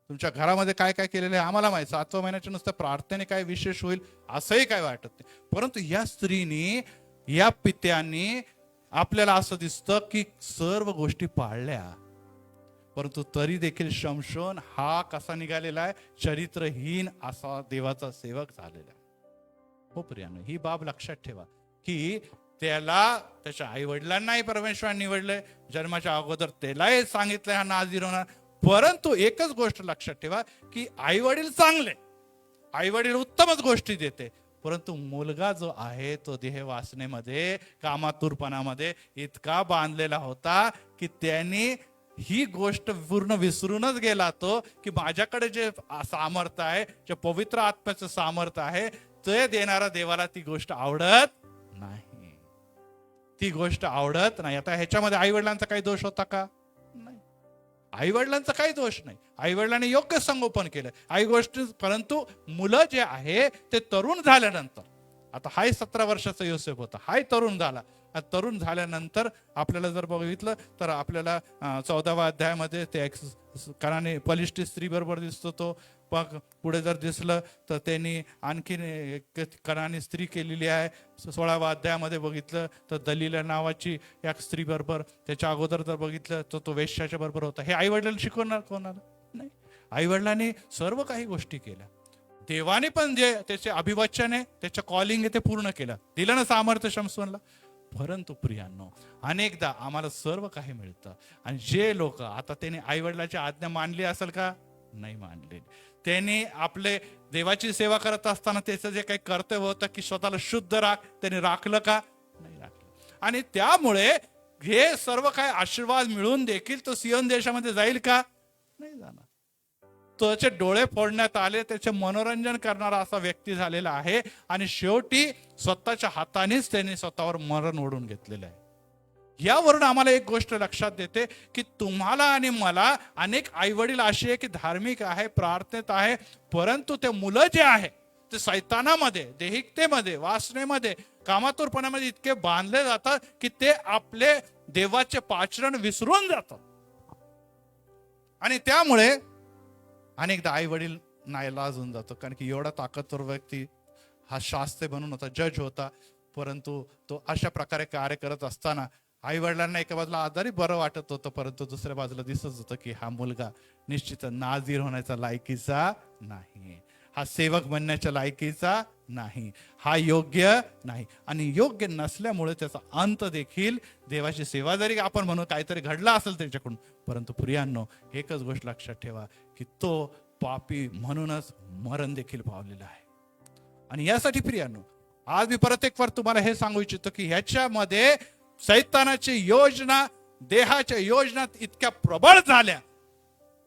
तुमच्या घरामध्ये काय काय केलेले आहे आम्हाला माहित. 7व्या महिन्याच्या नुसतं प्रार्थनेने काय विशेष होईल असंही काय वाटत नाही. परंतु या स्त्रीनी, या पित्यांनी आपल्याला असं दिसतं की सर्व गोष्टी पाळल्या, परंतु तरी देखील शमशोन हा कसा निघालेला आहे, चरित्रहीन असा देवाचा सेवक झालेला आहे. हो प्रियानो, ही बाब लक्षात ठेवा की त्याला त्याच्या आई वडिलांनाही परमेश्वराने निवडलंय, जन्माच्या अगोदर त्यालाही सांगितलंय हा नाझीर होणार. परंतु एकच गोष्ट लक्षात ठेवा की आई वडील चांगले, आई वडील उत्तमच गोष्टी देते, परंतु मुलगा जो आहे तो देह वासनेमध्ये, कामातुरपणामध्ये इतका बांधलेला होता की त्यांनी ही गोष्ट पूर्ण विसरूनच गेला तो की माझ्याकडे जे सामर्थ्य आहे, जे पवित्र आत्म्याचं सामर्थ्य आहे, ते देणारा देवाला ती गोष्ट आवडत नाही. ती गोष्ट आवडत नाही. आता ह्याच्यामध्ये आई वडिलांचा काही दोष होता का? नाही, आई वडिलांचा काही दोष नाही. आई वडिलांनी योग्य संगोपन केलं आई गोष्टी. परंतु मुलं जे आहे ते तरुण झाल्यानंतर, आता हाय 17 वर्षाचा योसेफ होता, हाय तरुण झाला. तरुण झाल्यानंतर आपल्याला जर बघितलं तर आपल्याला 14व्या अध्यायामध्ये ते कणाने पलिष्ठी स्त्री बरोबर दिसतो तो. पुढे जर दिसलं तर त्यांनी आणखीन एक कणानी स्त्री केलेली आहे. 16व्या अध्यायामध्ये बघितलं तर दलीला नावाची या स्त्री बरोबर. त्याच्या अगोदर जर बघितलं तर तो वेश्याच्या बरोबर होता. हे आई वडिलांना शिकवणार कोणाला नाही. आई वडिलांनी सर्व काही गोष्टी केल्या. देवाने पण जे त्याचे अभिवचन आहे, त्याचं कॉलिंग आहे ते पूर्ण केलं, दिलं ना सामर्थ्य शमशोनला. परंतु प्रियांनो, अनेकदा आम्हाला सर्व काही मिळतं आणि जे लोक, आता त्यांनी आई वडिलांची आज्ञा मानली असेल का? नाही मानली. त्यांनी आपले देवाची सेवा करत असताना त्याचं जे काही कर्तव्य होतं की स्वतःला शुद्ध राख, त्यांनी राखलं का? नाही राखलं. आणि त्यामुळे हे सर्व काही आशीर्वाद मिळून देखील तो सियोन देशामध्ये जाईल का? नाही जाणार. त्याचे डोळे फोडण्यात आले, त्याचे मनोरंजन करणारा असा व्यक्ती झालेला आहे आणि शेवटी स्वतःच्या हातानेच त्यांनी स्वतःवर मरण ओढून घेतलेलं आहे. यावरून आम्हाला एक गोष्ट लक्षात देते की तुम्हाला आणि मला अनेक आई वडील असे आहे की धार्मिक आहे, प्रार्थनेत आहे, परंतु ते मुलं जे आहे ते सैतानामध्ये, देहिकतेमध्ये, वासनेमध्ये, कामातुरपणामध्ये इतके बांधले जातात की ते आपले देवाचे पाचरण विसरून जातात. आणि त्यामुळे अनेकदा आई वडील नाईलाज होऊन जातो, कारण की एवढा ताकदवर व्यक्ती हा शास्त्री बनून होता, जज होता, परंतु तो अशा प्रकारे कार्य करत असताना आई वडिलांना एका बाजूला आजारी बरं वाटत होतं, परंतु दुसऱ्या बाजूला दिसत होतं की हा मुलगा निश्चित नाझीर होण्याचा लायकीचा नाही, हा सेवक बनण्याच्या लायकीचा नाही, हा योग्य नाही. आणि योग्य नसल्यामुळे त्याचा अंत देखील, देवाची सेवा जरी आपण म्हणू काहीतरी घडला असेल त्याच्याकडून, परंतु प्रियांनो एकच गोष्ट लक्षात ठेवा की तो पापी म्हणूनच मरण देखील पावलेला आहे. आणि यासाठी प्रियांनो आज मी परत एक वर तुम्हाला हे सांगू इच्छितो की ह्याच्यामध्ये सैतानाची योजना, देहाच्या योजना इतक्या प्रबळ झाल्या.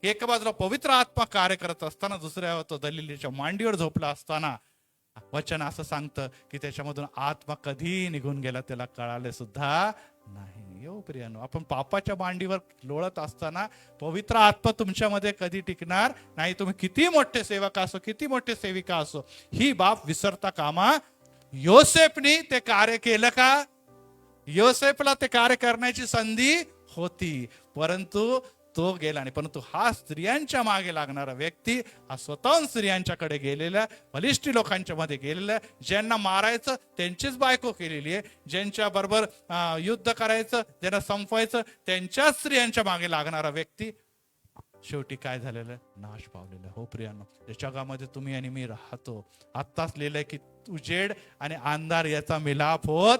एका बाजूला पवित्र आत्मा कार्य करत असताना, दुसऱ्या तो दलिलीच्या मांडीवर झोपला असताना वचन असं सांगतं की त्याच्यामधून आत्मा कधी निघून गेला त्याला कळाले सुद्धा नाही. यो प्रियानो, आपण पापाच्या मांडीवर लोळत असताना पवित्र आत्मा तुमच्यामध्ये कधी टिकणार नाही. तुम्ही किती मोठे सेवक असो, किती मोठे सेविका असो, ही बाब विसरता कामा. योसेफनी ते कार्य केलं का? योसेफला ते कार्य करण्याची संधी होती, परंतु तो गेला नाही. परंतु हा स्त्रियांच्या मागे लागणारा व्यक्ती हा स्वतःहून स्त्रियांच्याकडे गेलेला, बलिष्ठी लोकांच्या मध्ये गेलेला, ज्यांना मारायचं त्यांचीच बायको केलेली आहे, ज्यांच्या बरोबर युद्ध करायचं, ज्यांना संपवायचं त्यांच्याच स्त्रियांच्या मागे लागणारा व्यक्ती शेवटी काय झालेलं, नाश पावलेला. हो प्रियांनो, या जगामध्ये तुम्ही आणि मी राहतो. आत्ताच लिहिलंय की उजेड आणि अंधार याचा मिलाप होत,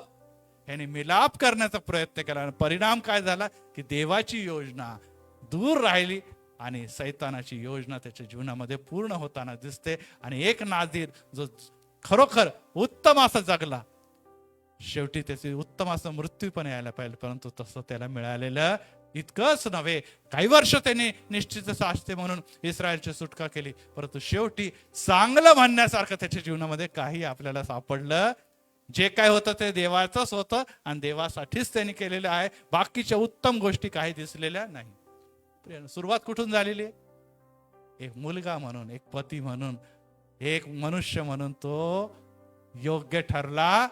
याने मिलाप करण्याचा प्रयत्न केला. परिणाम काय झाला की देवाची योजना दूर राहिली आणि सैतानाची योजना त्याच्या जीवनामध्ये पूर्ण होताना दिसते. आणि एक नाझीर जो खरोखर उत्तम असा जगला, शेवटी त्याचे उत्तम असं मृत्यू पण यायला पाहिजे, परंतु तसं त्याला मिळालेलं इतकंच नव्हे. काही वर्ष त्यांनी निश्चितच असते म्हणून इस्रायलची सुटका केली, परंतु शेवटी चांगलं म्हणण्यासारखं त्याच्या जीवनामध्ये काही आपल्याला सापडलं. जे काय होतं ते देवाचंच होतं आणि देवासाठीच त्यांनी केलेलं आहे. बाकीच्या उत्तम गोष्टी काही दिसलेल्या नाही. सुरुवात कुठून झालेली आहे? एक मुलगा म्हणून, एक पती म्हणून, एक मनुष्य म्हणून तो योग्य ठरला.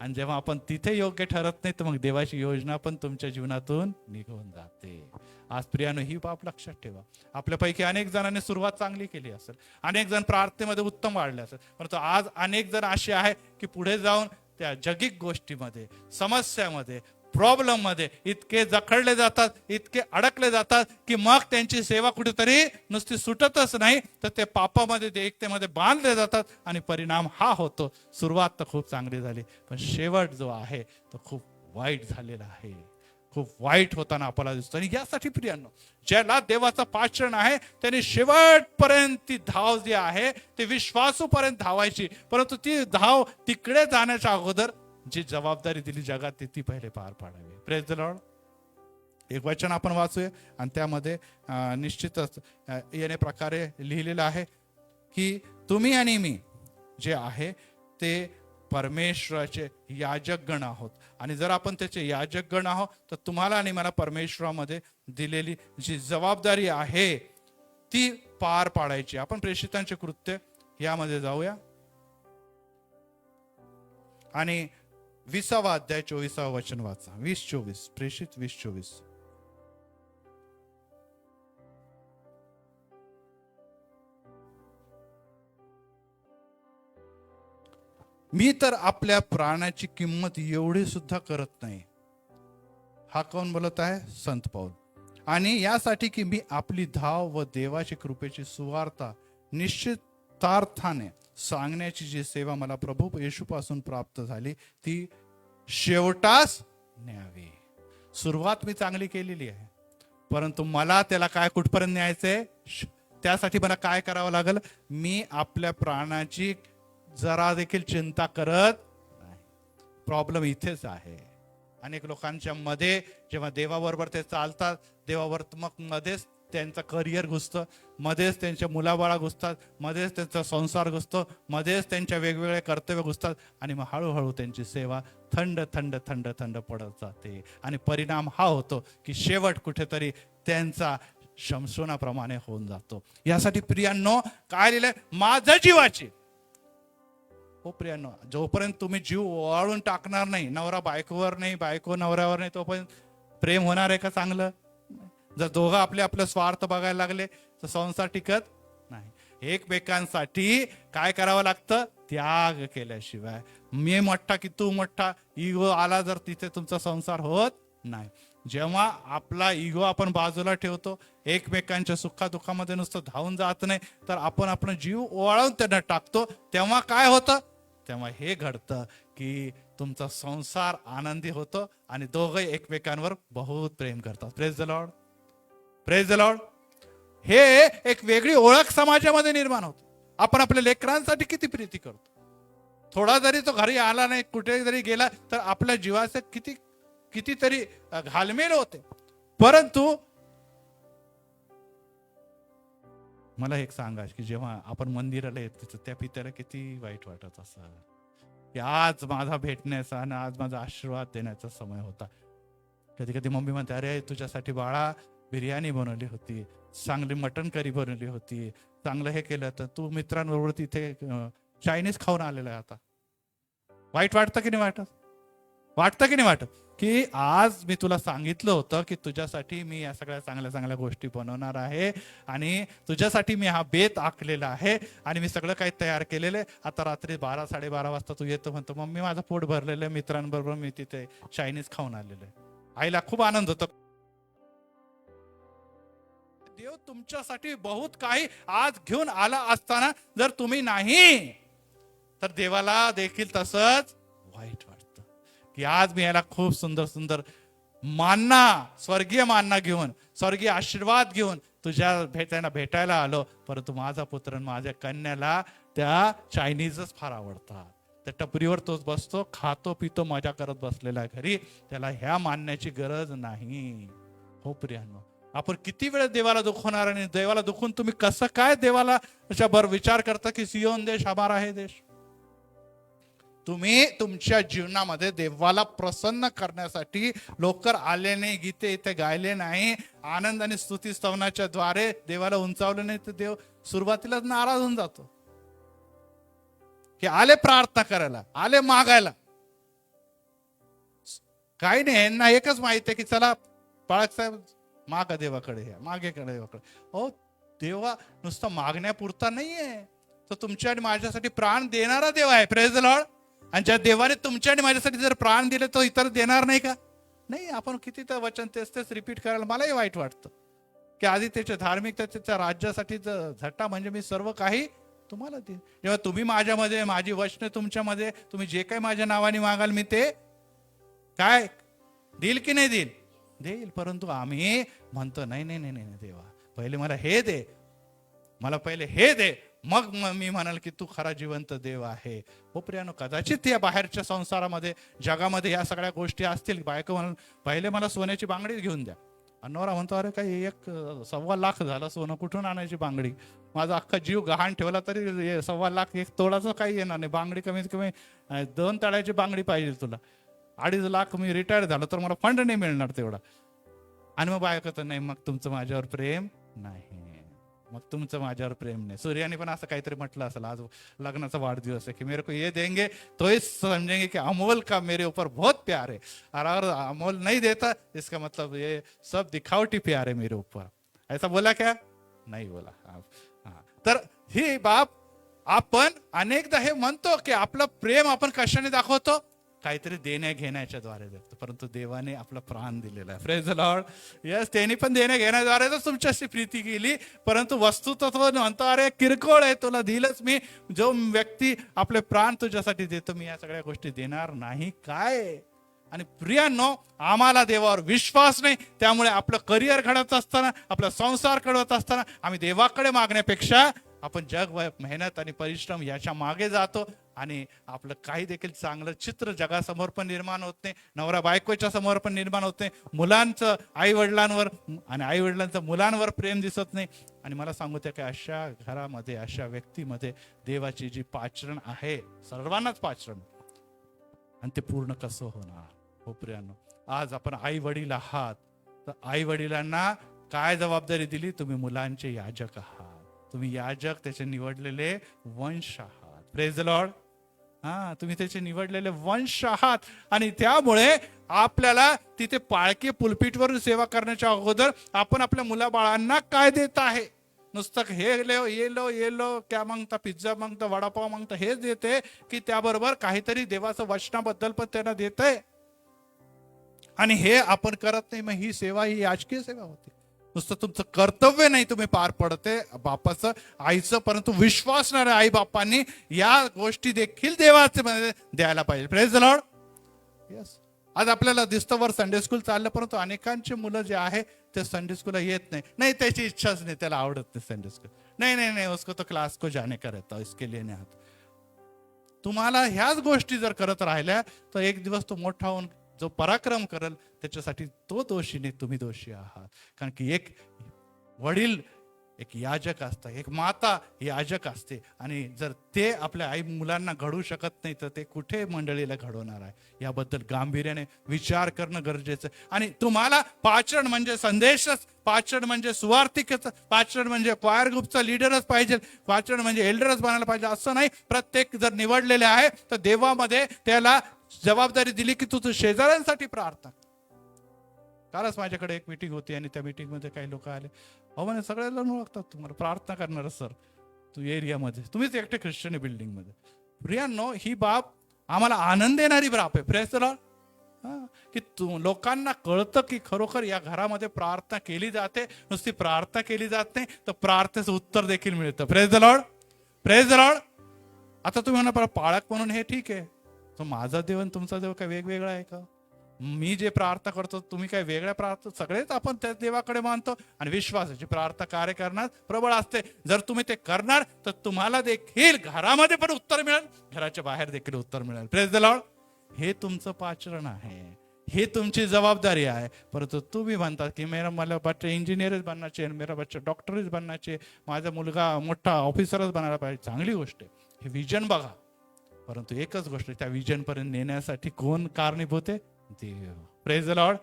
आणि जेव्हा आपण तिथे योग्य ठरत नाही तर मग देवाची योजना पण तुमच्या जीवनातून निघून जाते. आज प्रियानो, ही बाब लक्षात ठेवा. आपल्यापैकी अनेक जणांनी सुरुवात चांगली केली असेल, अनेक जण प्रार्थनेमध्ये उत्तम वाढले असेल, परंतु आज अनेक जण असे आहे की पुढे जाऊन त्या जगिक गोष्टीमध्ये, समस्यामध्ये, प्रॉब्लेम मध्ये इतके जखडले जातात, इतके अडकले जातात की मग त्यांची सेवा कुठेतरी नुसती सुटतच नाही तर ते पापामध्ये, ते एकतेमध्ये बांधले जातात. आणि परिणाम हा होतो, सुरुवात तर खूप चांगली झाली पण शेवट जो आहे तो खूप वाईट झालेला आहे, खूप वाईट होताना आपल्याला दिसतो. आणि यासाठी प्रियांनो, ज्याला देवाचं पाचन आहे त्यांनी शेवटपर्यंत ती धाव जी आहे ते विश्वासूपर्यंत धावायची. परंतु ती धाव तिकडे जाण्याच्या अगोदर जी जबाबदारी दिली जगात ती पहिले पार पाडावी. Praise the Lord. एक वचन आपण वाचूया आणि त्यामध्ये निश्चितच येणे प्रकारे लिहिलेलं आहे की तुम्ही आणि मी जे आहे ते परमेश्वराचे याजक गण आहोत. आणि जर आपण त्याचे याजक गण आहोत तर तुम्हाला आणि मला परमेश्वरामध्ये दिलेली जी जबाबदारी आहे ती पार पाडायची. आपण प्रेषितांचे कृत्य यामध्ये जाऊया आणि 20वा अध्याय 24वा वचन वाचा. 20-24 प्रेषित 20-24. मी तर आपल्या प्राणाची किंमत एवढी सुद्धा करत नाही. हा कोण बोलत आहे? संत पाऊल. आणि यासाठी की मी आपली धाव व देवाची कृपेची सुवार्ता निश्चितार्थाने सांगण्याची जी सेवा मला प्रभू येशूपासून प्राप्त झाली ती शेवटास न्यावी. सुरुवात मी चांगली केलेली आहे, परंतु मला त्याला काय कुठपर्यंत न्यायचंय? त्यासाठी मला काय करावं लागेल? मी आपल्या प्राणाची जरा देखील चिंता करत नाही. प्रॉब्लेम इथेच आहे. अनेक लोकांच्या मध्ये जेव्हा देवाबरोबर ते चालतात, देवावर मग मध्येच त्यांचं करिअर घुसतं, मध्येच त्यांच्या मुलाबाळा घुसतात, मध्येच त्यांचा संसार घुसतो, मध्येच त्यांच्या वेगवेगळे कर्तव्य घुसतात आणि मग हळूहळू त्यांची सेवा थंड थंड थंड थंड पडत जाते. आणि परिणाम हा होतो की शेवट कुठेतरी त्यांचा शमशोनाप्रमाणे होऊन जातो. यासाठी प्रियांनो काय लिहिलंय? माझ्या जीवाची. हो प्रियांनो, जोपर्यंत तुम्ही जीव ओवाळून टाकणार नाही, नवरा बायकोवर नाही, बायको नवऱ्यावर नाही, तोपर्यंत प्रेम होणार आहे का चांगलं? जर दोघं आपले स्वार्थ बघायला लागले तर संसार टिकत नाही. एकमेकांसाठी काय करावं लागतं? त्याग केल्याशिवाय. मी मोठा की तू मोठा, इगो आला जर तिथे तुमचा संसार होत नाही. जेव्हा आपला इगो आपण बाजूला ठेवतो, एकमेकांच्या सुखादुःखामध्ये नुसतं धावून जात नाही तर आपण जीव ओवाळून त्यांना टाकतो, तेव्हा काय होतं? तेव्हा हे घडतं की तुमचा संसार आनंदी होतो आणि दोघे एकमेकांवर बहुत प्रेम करतात. Praise the Lord, praise the Lord. हे एक वेगळी ओळख समाजामध्ये निर्माण होते. आपण आपल्या लेकरांसाठी किती प्रीती करतो. थोडा जरी तो घरी आला नाही, कुठे जरी गेला तर आपल्या जीवाचं कितीतरी घालमेल होते. परंतु मला एक सांगा की जेव्हा आपण मंदिराला येतो त्या पित्याला किती वाईट वाटत असं की आज माझा भेटण्याचा आणि आज माझा आशीर्वाद देण्याचा समय होता. कधी कधी मम्मी म्हणते, अरे तुझ्यासाठी बाळा बिर्याणी बनवली होती, चांगली मटण करी बनवली होती, चांगलं हे केलं, तर तू मित्रांबरोबर तिथे चायनीज खाऊन आलेला आहे. आता वाईट वाटतं की नाही वाटत? वाटतं की नाही वाटत की आज मी तुला सांगितलं होतं की तुझ्यासाठी मी या सगळ्या चांगल्या चांगल्या गोष्टी बनवणार आहे आणि तुझ्यासाठी मी हा बेत आखलेला आहे आणि मी सगळं काही तयार केलेलं आहे. आता रात्री 12-12:30 वाजता तू येतो म्हणतो मम्मी माझं पोट भरलेलं आहे, मित्रांबरोबर मी तिथे चायनीज खाऊन आलेलो आहे. आईला खूप आनंद होतो. देव तुमच्यासाठी बहुत काही आज घेऊन आला असताना जर तुम्ही नाही तर देवाला देखील तसंच वाईट वाटतं की आज मी याला खूप सुंदर सुंदर मानना, स्वर्गीय मानना घेऊन, स्वर्गीय आशीर्वाद घेऊन तुझ्या भेटायला आलो, परंतु माझा पुत्र माझ्या कन्याला त्या चायनीजच फार आवडतात. त्या टपरीवर तोच बसतो, खातो पितो, मजा करत बसलेला घरी, त्याला ह्या मानण्याची गरज नाही. हो प्रियांनो, आपण किती वेळ देवाला दुखवणार आणि देवाला दुखून तुम्ही कसं काय देवाला विचार करता की सियोन देश हमारा है देश. तुम्ही तुमच्या जीवनामध्ये देवाला प्रसन्न करण्यासाठी लवकर आले नाही, गीते इथे गायले नाही, आनंद आणि स्तुती स्तवनाच्या द्वारे देवाला उंचावले नाही, तर देव सुरुवातीलाच नाराज होऊन जातो की आले प्रार्थना करायला, आले मागायला. काही नाही, यांना एकच माहिती आहे की चला बाळक साहेब मागा देवाकडे, मागेकडे देवाकडे. हो, देवा नुसतं मागण्यापुरता नाहीये, तो तुमच्या आणि माझ्यासाठी प्राण देणारा देव आहे. Praise the Lord. आणि ज्या देवाने तुमच्या आणि माझ्यासाठी जर प्राण दिले तो इतर देणार नाही का? नाही. आपण किती तर वचन तेच रिपीट करायला मलाही वाईट वाटतं की आधी त्याच्या धार्मिकतेच्या राज्यासाठी झटा म्हणजे मी सर्व काही तुम्हाला देईन. जेव्हा तुम्ही माझ्यामध्ये, माझी वचने तुमच्यामध्ये, तुम्ही जे काही माझ्या नावाने मागाल मी ते काय देईल की नाही देईल? देईल. परंतु आम्ही म्हणतो नाही नाही नाही नाही देवा, पहिले मला हे दे, मला पहिले हे दे, मग मी म्हणाल की तू खरा जिवंत देव आहे. हो प्रियानो, कदाचित या बाहेरच्या संसारामध्ये जगामध्ये या सगळ्या गोष्टी असतील. बायको म्हणून पहिले मला सोन्याची बांगडी घेऊन द्या. अनोरा म्हणतो अरे काही 1.25 लाख झालं सोनं, कुठून आणायची बांगडी? माझा अख्खा जीव गहाण ठेवला तरी 1.25 लाख, 1 तोळाचं काही येणार नाही. बांगडी कमीत कमी 2 तळ्याची बांगडी पाहिजे तुला. 2.5 लाख मी रिटायर झालो तर मला फंड नाही मिळणार तेवढा. आणि मग बायको तर नाही, मग तुमचं माझ्यावर प्रेम नाही, मग तुमचं माझ्यावर प्रेम नाही. सूर्याने पण असं काहीतरी म्हटलं असेल, आज लग्नाचा वाढदिवस आहे, की मेरे को ये देंगे तो ही समझेंगे कि अमोल का मेरे ऊपर बहुत प्यार है, और अगर अमोल नहीं देता इसका मतलब ये सब दिखावटी प्यार है मेरे ऊपर. ऐसा बोला क्या? नाही बोला. तर ही बाप आपण अनेकदा हे म्हणतो की आपलं प्रेम आपण कशाने दाखवतो? काहीतरी देण्या घेण्याच्या द्वारे देतो. परंतु देवाने आपला प्राण दिलेला आहे. Praise the Lord. यस, त्यांनी पण देण्या घेण्याद्वारे तुमच्याशी प्रीती केली. परंतु वस्तुतत्व म्हणतो अरे किरकोळ आहे, तुला दिलंच मी. जो व्यक्ती आपले प्राण तुझ्यासाठी देतो, मी या सगळ्या गोष्टी देणार नाही काय? आणि प्रियांनो, आम्हाला देवावर विश्वास नाही, त्यामुळे आपलं करिअर घडत असताना, आपला संसार घडवत असताना आम्ही देवाकडे मागण्यापेक्षा आपण जग मेहनत आणि परिश्रम याच्या मागे जातो आणि आपलं काही देखील चांगलं चित्र जगासमोर पण निर्माण होत नाही, नवरा बायकोच्या समोर पण निर्माण होत नाही, मुलांचं आई वडिलांवर आणि आई वडिलांचं मुलांवर प्रेम दिसत नाही. आणि मला सांगू त्या की अशा घरामध्ये, अशा व्यक्तीमध्ये देवाची जी पाचरण आहे, सर्वांनाच पाचरण, आणि ते पूर्ण कसं होणार? हो प्रियांनो, आज आपण आई वडील आहात, तर आई वडिलांना काय जबाबदारी दिली? तुम्ही मुलांचे याजक आहात, तुम्ही याजक, त्याचे निवडलेले वंश आहात. Praise the Lord. तुम्ही त्याचे निवडलेले वंश आहात. आणि त्यामुळे आपल्याला तिथे पाळके पुलपीटवर सेवा करण्याच्या अगोदर आपण आपल्या मुलाबाळांना काय देत आहे? नुसतं हे लो ये लो क्या मागता, पिझ्झा मागता, वडापाव मागता, हेच देते की त्याबरोबर काहीतरी देवाचं वचनाबद्दल पण त्यांना देतंय? आणि हे आपण करत नाही, मग ही सेवा ही याजकीय सेवा होती. नुसतं तुमचं कर्तव्य नाही तुम्ही पार पडते बापाचं, आईचं, परंतु विश्वासणाऱ्या आई बापांनी या गोष्टी देखील देवाचे द्यायला पाहिजे. Praise the Lord. यस. आज आपल्याला दिसतं वर संडे स्कूल चाललं, परंतु अनेकांची मुलं जे आहे ते संडे स्कूलला येत नाही, त्याची इच्छाच नाही, त्याला आवडत नाही संडे स्कूल. नाही उसको तो क्लास को जाने का रहता, इसके लिए नहीं आता. तुम्हाला ह्याच गोष्टी जर करत राहिल्या तर एक दिवस तो मोठा होऊन जो पराक्रम करेल त्याच्यासाठी तो दोषी नाही, तुम्ही दोषी आहात. कारण की एक वडील एक याजक असतात, एक माता याजक असते, आणि जर ते आपल्या आई मुलांना घडवू शकत नाही तर ते कुठे मंडळीला घडवणार आहे? याबद्दल गांभीर्याने विचार करणं गरजेचं. आणि तुम्हाला पाचरण म्हणजे संदेशच, पाचरण म्हणजे सुवार्थिकच, पाचरण म्हणजे क्वायर ग्रुपचा लीडरच पाहिजे, पाचरण म्हणजे एल्डरच बनायला पाहिजे असं नाही. प्रत्येक जर निवडलेले आहे तर देवामध्ये त्याला जबाबदारी दिली की तू शेजाऱ्यांसाठी प्रार्थना. कालच माझ्याकडे एक मीटिंग होती आणि त्या मीटिंग मध्ये काही लोक आले. अहो म्हणे सगळ्याला ओळखतात तुम्हाला, प्रार्थना करणार सर तू एरियामध्ये, तुम्हीच एकटे ख्रिश्चन बिल्डिंग मध्ये. प्रियांनो, ही बाब आम्हाला आनंद देणारी बाब आहे. Praise the Lord. की लोकांना कळतं की खरोखर या घरामध्ये प्रार्थना केली जाते. नुसती प्रार्थना केली जात नाही, तर प्रार्थनेचं उत्तर देखील मिळतं. Praise the Lord. Praise the Lord. आता तुम्ही म्हणा पाळक म्हणून हे ठीक आहे, तो माझा देव आणि तुमचा देव काय वेगवेगळा आहे का? मी जे प्रार्थना करतो तुम्ही काय वेगळ्या प्रार्थना? सगळेच आपण त्या देवाकडे मानतो आणि विश्वासाची प्रार्थना कार्य करणार प्रबळ असते. जर तुम्ही ते करणार तर तुम्हाला देखील घरामध्ये पण उत्तर मिळेल, घराच्या बाहेर देखील उत्तर मिळेल. Praise the Lord. हे तुमचं पाचरण आहे, हे तुमची जबाबदारी आहे. परंतु तुम्ही म्हणतात की मला बच्चा इंजिनियरच बनना चाहिए, मेरा बच्चा डॉक्टरच बनना चाहिए, माझा मुलगा मोठा ऑफिसरच बनायला पाहिजे. चांगली गोष्ट आहे, हे विजन बघा. परंतु एकच गोष्ट, त्या विजन पर्यंत नेण्यासाठी कोण कारणीभूत आहे? देव. Praise the Lord.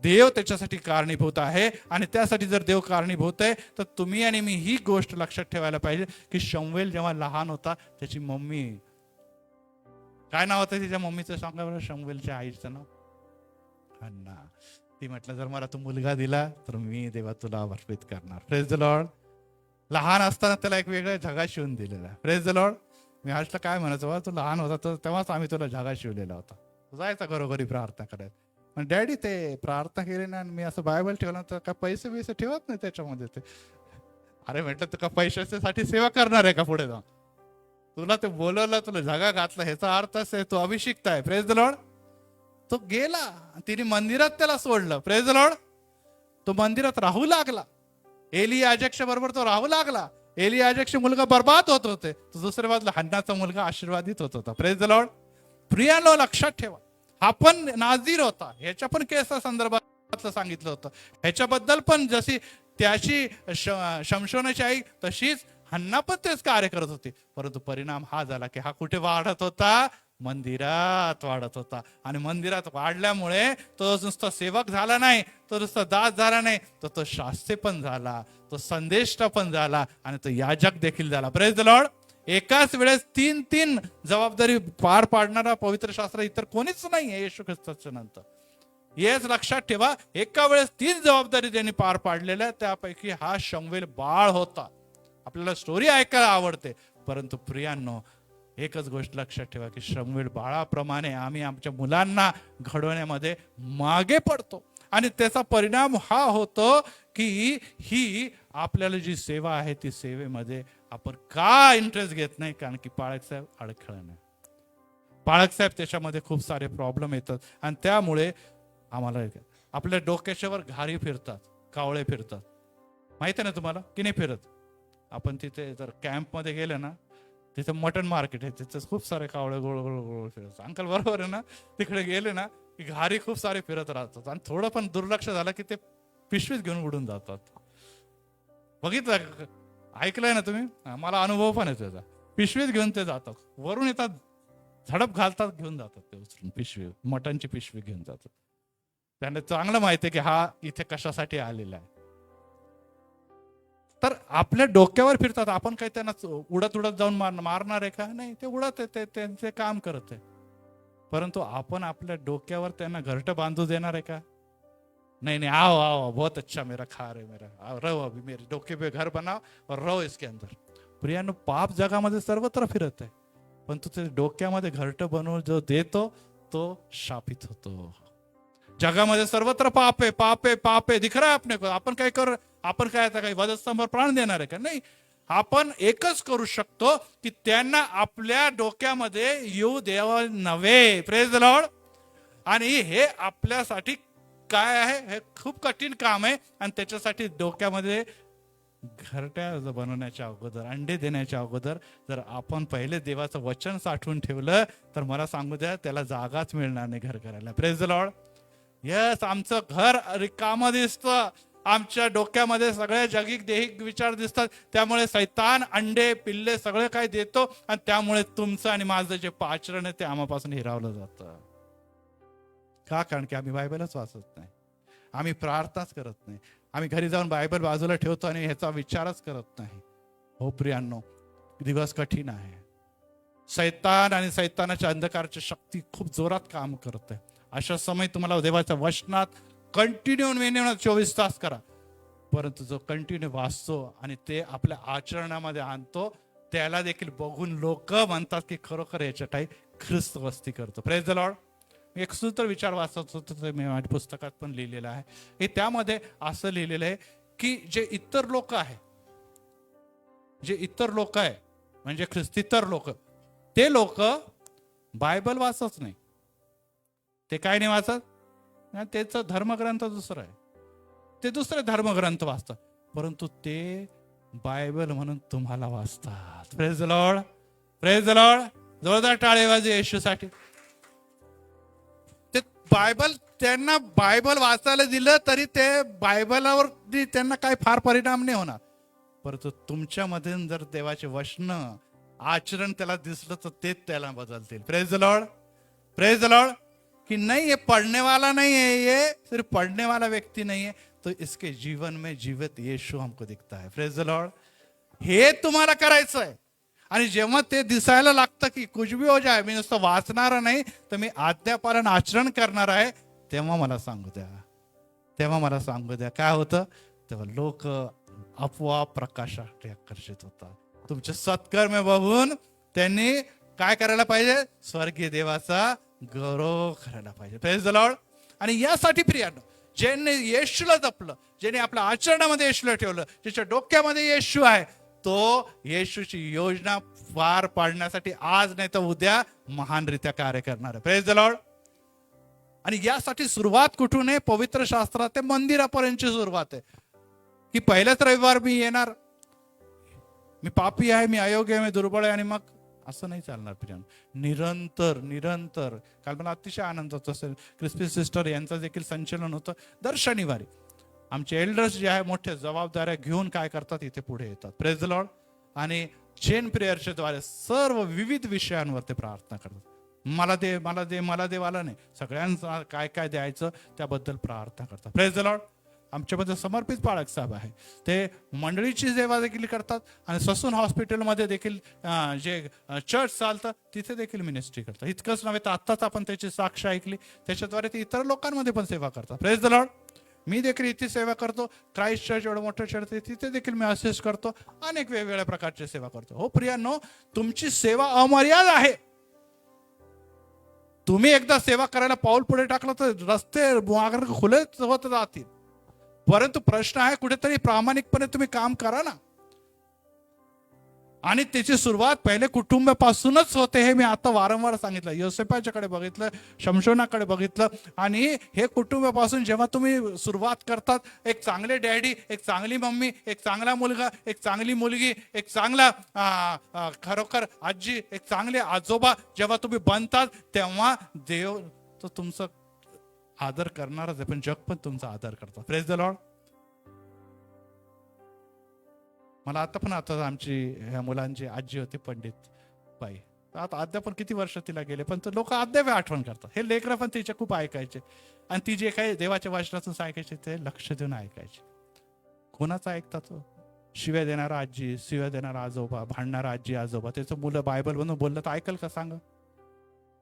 देव त्याच्यासाठी कारणीभूत आहे. आणि त्यासाठी जर देव कारणीभूत आहे तर तुम्ही आणि मी ही गोष्ट लक्षात ठेवायला पाहिजे की शमूएल जेव्हा लहान होता, त्याची मम्मी, काय नाव होतं तिच्या मम्मीचं सांगा बरं, शमूएलच्या आईचं नाव? हन्ना. ती म्हटलं जर मला तू मुलगा दिला तर मी देवा तुला अर्पित करणार. Praise the Lord. लहान असताना त्याला एक वेगळा झगा शिवून दिलेला. Praise the Lord. मी आजला काय म्हणायचं, बा तू लहान होता तर तेव्हाच आम्ही तुला झगा शिवलेला होता, जायचा घरोघरी प्रार्थना करायला. पण डॅडी ते प्रार्थना केली ना, मी असं बायबल ठेवलं तर का पैसे बिसे ठेवत नाही त्याच्यामध्ये ते. अरे म्हटलं तू का पैशासाठी सेवा करणार आहे का पुढे जाऊन? तुला ते बोलवलं, तुला झगा घातला, ह्याचा अर्थ आहे तो अभिषिक्त आहे. Praise the Lord. तो गेला, तिने मंदिरात त्याला सोडलं. Praise the Lord. तो मंदिरात राहू लागला, एली याजकच्या बरोबर तो राहू लागला. एली याजकचे मुलगा बर्बाद होत होते, तो दुसऱ्या बाजूला हन्नाचा मुलगा आशीर्वादित होत होता. Praise the Lord. प्रियांनो, लक्षात ठेवा, हा पण नाझीर होता, ह्याच्या पण केसा संदर्भात सांगितलं होतं. ह्याच्याबद्दल पण जशी त्याची शमशोनाची आई तशीच हन्ना पण तेच कार्य करत होती. परंतु परिणाम हा झाला की हा कुठे वाढत होता? मंदिरात वाढत होता. आणि मंदिरात वाढल्यामुळे तो नुसता सेवक झाला नाही, तो नुसता दास झाला नाही, तर तो शास्त्री पण झाला, तो संदेष्टा पण झाला आणि तो याजक देखील झाला. Praise the Lord. एकाच वेळेस तीन तीन जबाबदारी पार पाडणारा पवित्र शास्त्र इतर कोणीच नाही आहे येशू ख्रिस्ताच्या नंतर. हेच लक्षात ठेवा, एका वेळेस तीन जबाबदारी त्यांनी पार पाडलेल्या, त्यापैकी हा शमूएल बाळ होता. आपल्याला स्टोरी ऐकायला आवडते, परंतु प्रियांनो, एकच गोष्ट लक्षात ठेवा की शमूएल बाळाप्रमाणे आम्ही आमच्या मुलांना घडवण्यामध्ये मागे पडतो. आणि त्याचा परिणाम हा होतो की ही आपल्याला जी सेवा आहे ती सेवेमध्ये आपण का इंटरेस्ट घेत नाही? कारण की पाळक साहेब अडखळ नाही. पाळक साहेब त्याच्यामध्ये खूप सारे प्रॉब्लेम येतात आणि त्यामुळे आम्हाला आपल्या डोक्याच्या वर घारी फिरतात, कावळे फिरतात. माहिती आहे ना तुम्हाला की नाही फिरत? आपण तिथे जर कॅम्पमध्ये गेले ना, तिथे मटन मार्केट आहे, तिथे खूप सारे कावळे गोळ गोळ गोळ फिरतात. अंकल बरोबर आहे ना? तिकडे गेले ना की घारी खूप सारे फिरत राहतात आणि थोडं पण दुर्लक्ष झालं की ते पिशवीत घेऊन उडून जातात. बघितलं, ऐकलंय ना तुम्ही? मला अनुभव पण आहे त्याचा. पिशवीत घेऊन ते जातात, वरून येतात, झडप घालतात, घेऊन जातात ते उचलून पिशवी, मटनची पिशवी घेऊन जातात. त्यांना चांगलं माहिती आहे की हा इथे कशासाठी आलेला आहे. तर आपल्या डोक्यावर फिरतात. आपण काही त्यांना उडत उडत जाऊन मारणार आहे का? नाही, ते उडत आहे, ते त्यांचे काम करत आहे. परंतु आपण आपल्या डोक्यावर त्यांना घरटं बांधू देणार आहे का? नहीं नहीं, आओ आओ, बहुत अच्छा मेरा खा रहे मेरा, रहो अभी मेरे डोके पे घर बनाओ और रहो इसके अंदर. प्रियांनो, पाप जगामध्ये सर्वत्र फिरत आहे, पण तू ते डोक्यामध्ये घरटं बनवून जो देतो तो शापित होतो. जगामध्ये सर्वत्र पाप आहे, पाप आहे, पाप आहे, दिख रहा है आपने को. आपण काय कर, आपण काय आता काही वधस्तंभावर प्राण देणार आहे का? नाही. आपण एकच करू शकतो की त्यांना आपल्या डोक्यामध्ये येऊ द्यावा नव्हे. Praise the Lord. आणि हे आपल्यासाठी काय आहे, हे खूप कठीण काम आहे. आणि त्याच्यासाठी डोक्यामध्ये घरट्या बनवण्याच्या अगोदर, अंडे देण्याच्या अगोदर जर आपण पहिले देवाचं वचन साठवून ठेवलं तर मला सांगू द्या, त्याला जागाच मिळणार नाही घर करायला. Praise the Lord. यस, आमचं घर रिकामं दिसतं, आमच्या डोक्यामध्ये सगळे जगिक देहिक विचार दिसतात. त्यामुळे सैतान अंडे पिल्ले सगळे काय देतो आणि त्यामुळे तुमचं आणि माझं जे पाचरण आहे ते आम्हापासून हिरावलं जातं. का? कारण की आम्ही बायबलच वाचत नाही, आम्ही प्रार्थनाच करत नाही, आम्ही घरी जाऊन बायबल बाजूला ठेवतो आणि ह्याचा विचारच करत नाही. हो प्रियांनो, दिवस कठीण आहे. सैतान आणि सैतानाच्या अंधकाराची शक्ती खूप जोरात काम करते. अशा समय तुम्हाला देवाच्या वचनात कंटिन्यू मेहनत 24 तास करा. परंतु जो कंटिन्यू वाचतो आणि ते आपल्या आचरणामध्ये आणतो, त्याला देखील बघून लोक म्हणतात की खरोखर याच्या काही ख्रिस्त वस्ती करतो. Praise the Lord. एक सुंदर विचार वाचत होतो, ते मी माझ्या पुस्तकात पण लिहिलेलं आहे. हे त्यामध्ये असं लिहिलेलं आहे की जे इतर लोक आहे, जे इतर लोक आहे म्हणजे ख्रिस्तीतर लोक, ते लोक बायबल वाचत नाही. ते काय नाही वाचत, त्याचा धर्मग्रंथ दुसरा आहे, ते दुसरे धर्मग्रंथ वाचतात. परंतु ते बायबल म्हणून तुम्हाला वाचतात. Praise the Lord. Praise the Lord. जोरदार टाळेबाजी येशूसाठी. ते बायबल, त्यांना बायबल वाचायला दिलं तरी ते बायबलावर त्यांना काही फार परिणाम नाही होणार. परंतु तुमच्यामध्ये जर देवाचे वचन आचरण त्याला दिसलं तर ते त्याला बदलतील. Praise the Lord. Praise the Lord. कि नहीं ये पढ़ने वाला नहीं है, ये सिर्फ पढ़ने वाला व्यक्ति नहीं है, तो इसके जीवन में जीवित यीशु हमको दिखता है. Praise the Lord. हे तुम्हाला करायचं आहे. आणि जेव्हा ते दिसायला लागतं की कुछ भी हो जाए, मी नुसतं वाचणार नाही तर मी आज्ञापालन आचरण करणार आहे, तेव्हा मला सांगू द्या, तेव्हा मला सांगू द्या काय होतं. तेव्हा लोक आपोआप प्रकाशाकडे आकर्षित होतात. तुमचे सत्कर्म बघून त्यांनी काय करायला पाहिजे, स्वर्गीय देवाचा गौरव करायला पाहिजे. Praise the Lord. आणि यासाठी प्रियांनो, ज्यांनी येशूला जपलं, ज्याने आपल्या आचरणामध्ये येशूला ठेवलं, ज्याच्या डोक्यामध्ये येशू आहे, तो येशूची योजना पार पाडण्यासाठी आज नाही तर उद्या महानरित्या कार्य करणार आहे. Praise the Lord. आणि यासाठी सुरुवात कुठून आहे, पवित्र शास्त्रात ते मंदिरापर्यंतची सुरुवात आहे. की पहिल्याच रविवार मी येणार, मी पापी आहे, मी अयोग्य आहे, मी दुर्बळ आहे, आणि मग असं नाही चालणार प्रियांनो. निरंतर निरंतर. काल मला अतिशय आनंद होत असेल, क्रिस्पी सिस्टर यांचं देखील संचलन होतं. दर शनिवारी आमचे एल्डर्स जे आहे, मोठे जबाबदाऱ्या घेऊन काय करतात, इथे पुढे येतात. Praise the Lord. आणि चेन प्रेयरच्या द्वारे सर्व विविध विषयांवर ते प्रार्थना करतात. मला दे, मला दे, मला दे वाला नाही, सगळ्यांना काय काय द्यायचं त्याबद्दल प्रार्थना करतात. Praise the Lord. आमच्यामध्ये समर्पित पाळक साहेब आहे, ते मंडळीची सेवा देखील करतात. आणि ससून हॉस्पिटलमध्ये देखील जे चर्च चालतं तिथे देखील मिनिस्ट्री करतात. इतकंच नव्हे तर आत्ताच आपण त्याची साक्ष ऐकली, त्याच्याद्वारे ते इतर लोकांमध्ये पण सेवा करतात. Praise the Lord. मी देखील इथे सेवा करतो. क्राइस्ट चर्च एवढं मोठं चर्च आहे, तिथे देखील मी असिस्ट करतो. अनेक वेगवेगळ्या प्रकारची सेवा करतो. हो प्रियांनो, तुमची सेवा अमर्याद आहे. तुम्ही एकदा सेवा करायला पाऊल पुढे टाकलं तर रस्ते खुलेच होत जातील. परंतु प्रश्न आहे, कुठेतरी प्रामाणिकपणे तुम्ही काम करा ना. आणि त्याची सुरुवात पहिले कुटुंबापासूनच होते. हे मी आता वारंवार सांगितलं. योसेफाच्याकडे बघितलं, शमशोनाकडे बघितलं. आणि हे कुटुंबापासून जेव्हा तुम्ही सुरुवात करतात, एक चांगले डॅडी, एक चांगली मम्मी, एक चांगला मुलगा, एक चांगली मुलगी, एक चांगला खरोखर आजी, एक चांगले आजोबा जेव्हा तुम्ही बनतात, तेव्हा देव तो तुमचं आदर करणारच आहे, पण जग पण तुमचा आदर करतात. Praise the Lord. मला आता आमची ह्या मुलांची आजी होती पंडित बाई, आता अद्याप पण किती वर्ष तिला गेले, पण लोक अद्याप आठवण करतात. हे लेकरं पण तिच्या खूप ऐकायचे. आणि ती जे काही देवाच्या वचनातून ऐकायचे ते लक्ष देऊन ऐकायचे. कोणाचं ऐकतात? शिव्या देणारा आजी, शिव्या देणारा आजोबा, भांडणारा आजी आजोबा, त्याचं मुलं बायबल म्हणून बोललं तर ऐकल का? सांग.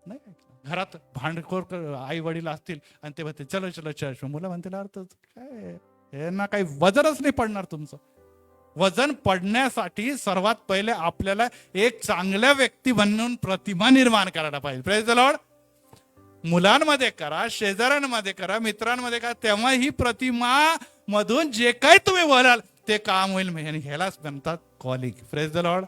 नाही ऐकलं. घरात भांडखोर आई वडील असतील आणि ते म्हणते चलो चलो चर्च, मुलं म्हणतील अर्थ काय, यांना काही वजनच नाही पडणार. तुमचं वजन पडण्यासाठी सर्वात पहिले आपल्याला एक चांगल्या व्यक्ती बनवून प्रतिमा निर्माण करायला पाहिजे. Praise the Lord. मुलांमध्ये करा, शेजाऱ्यांमध्ये करा, मित्रांमध्ये करा, तेव्हा ही प्रतिमा मधून जे काही तुम्ही बोलाल ते काम होईल. आणि ह्यालाच म्हणतात कॉलिंग. Praise the Lord.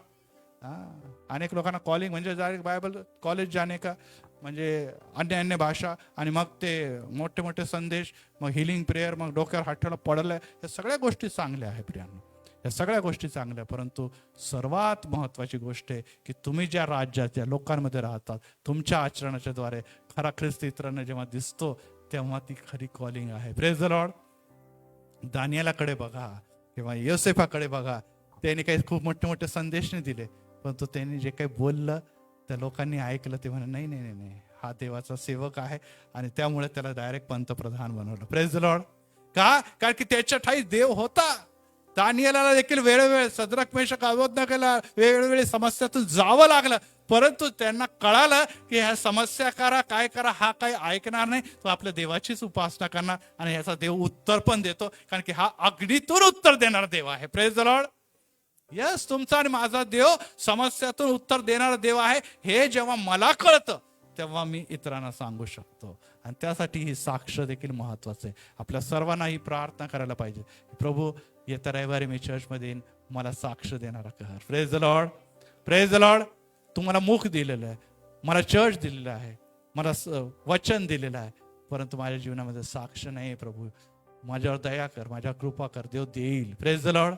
अनेक लोकांना कॉलिंग म्हणजे बायबल कॉलेज जाणे का, म्हणजे अन्य अन्य भाषा, आणि मग ते मोठे मोठे संदेश, मग हिलिंग प्रेयर, मग डोक्यावर हात ठेवला पडलं. या सगळ्या गोष्टी चांगल्या आहेत प्रियांनो, या सगळ्या गोष्टी चांगल्या. परंतु सर्वात महत्वाची गोष्ट आहे की तुम्ही ज्या राज्यात, ज्या लोकांमध्ये राहतात, तुमच्या आचरणाच्या द्वारे खरा ख्रिस्त इतरांना जेव्हा दिसतो, तेव्हा ती खरी कॉलिंग आहे. Praise the Lord. दानियेलाकडे बघा किंवा योसेफाकडे बघा, त्यांनी काही खूप मोठे मोठे संदेश नाही दिले, परंतु त्यांनी जे काही बोललं त्या लोकांनी ऐकलं. ते म्हणे नाही नाही नाही, हा देवाचा सेवक आहे, आणि त्यामुळे त्याला डायरेक्ट पंतप्रधान बनवलं. Praise the Lord. का? कारण की त्याच्या ठाई देव होता. दानियेलाला देखील वेळोवेळी सद्रक मेशक अबेदनगोला वेगवेगळ्या समस्यातून जावं लागलं, परंतु त्यांना कळालं की ह्या समस्या करा, काय करा, हा काही ऐकणार नाही. तो आपल्या देवाचीच उपासना करणार आणि याचा देव उत्तर पण देतो, कारण की हा अग्नीतून उत्तर देणारा देव आहे. Praise the Lord. यस, तुमचा आणि माझा देव समस्यातून उत्तर देणारा देव आहे. हे जेव्हा मला कळतं तेव्हा मी इतरांना सांगू शकतो. आणि त्यासाठी ही साक्ष देखील महत्वाचं आहे. आपल्या सर्वांना ही प्रार्थना करायला पाहिजे, प्रभू येत्या रविवारी मी चर्चमध्ये येईन, मला साक्ष देणारा कर. Praise the Lord. Praise the Lord. तुम्हाला मुख दिलेलं आहे, मला चर्च दिलेलं आहे, मला वचन दिलेलं आहे, परंतु माझ्या जीवनामध्ये साक्ष नाही. प्रभू माझ्यावर दया कर, माझ्या कृपा कर. देव देईल. Praise the Lord.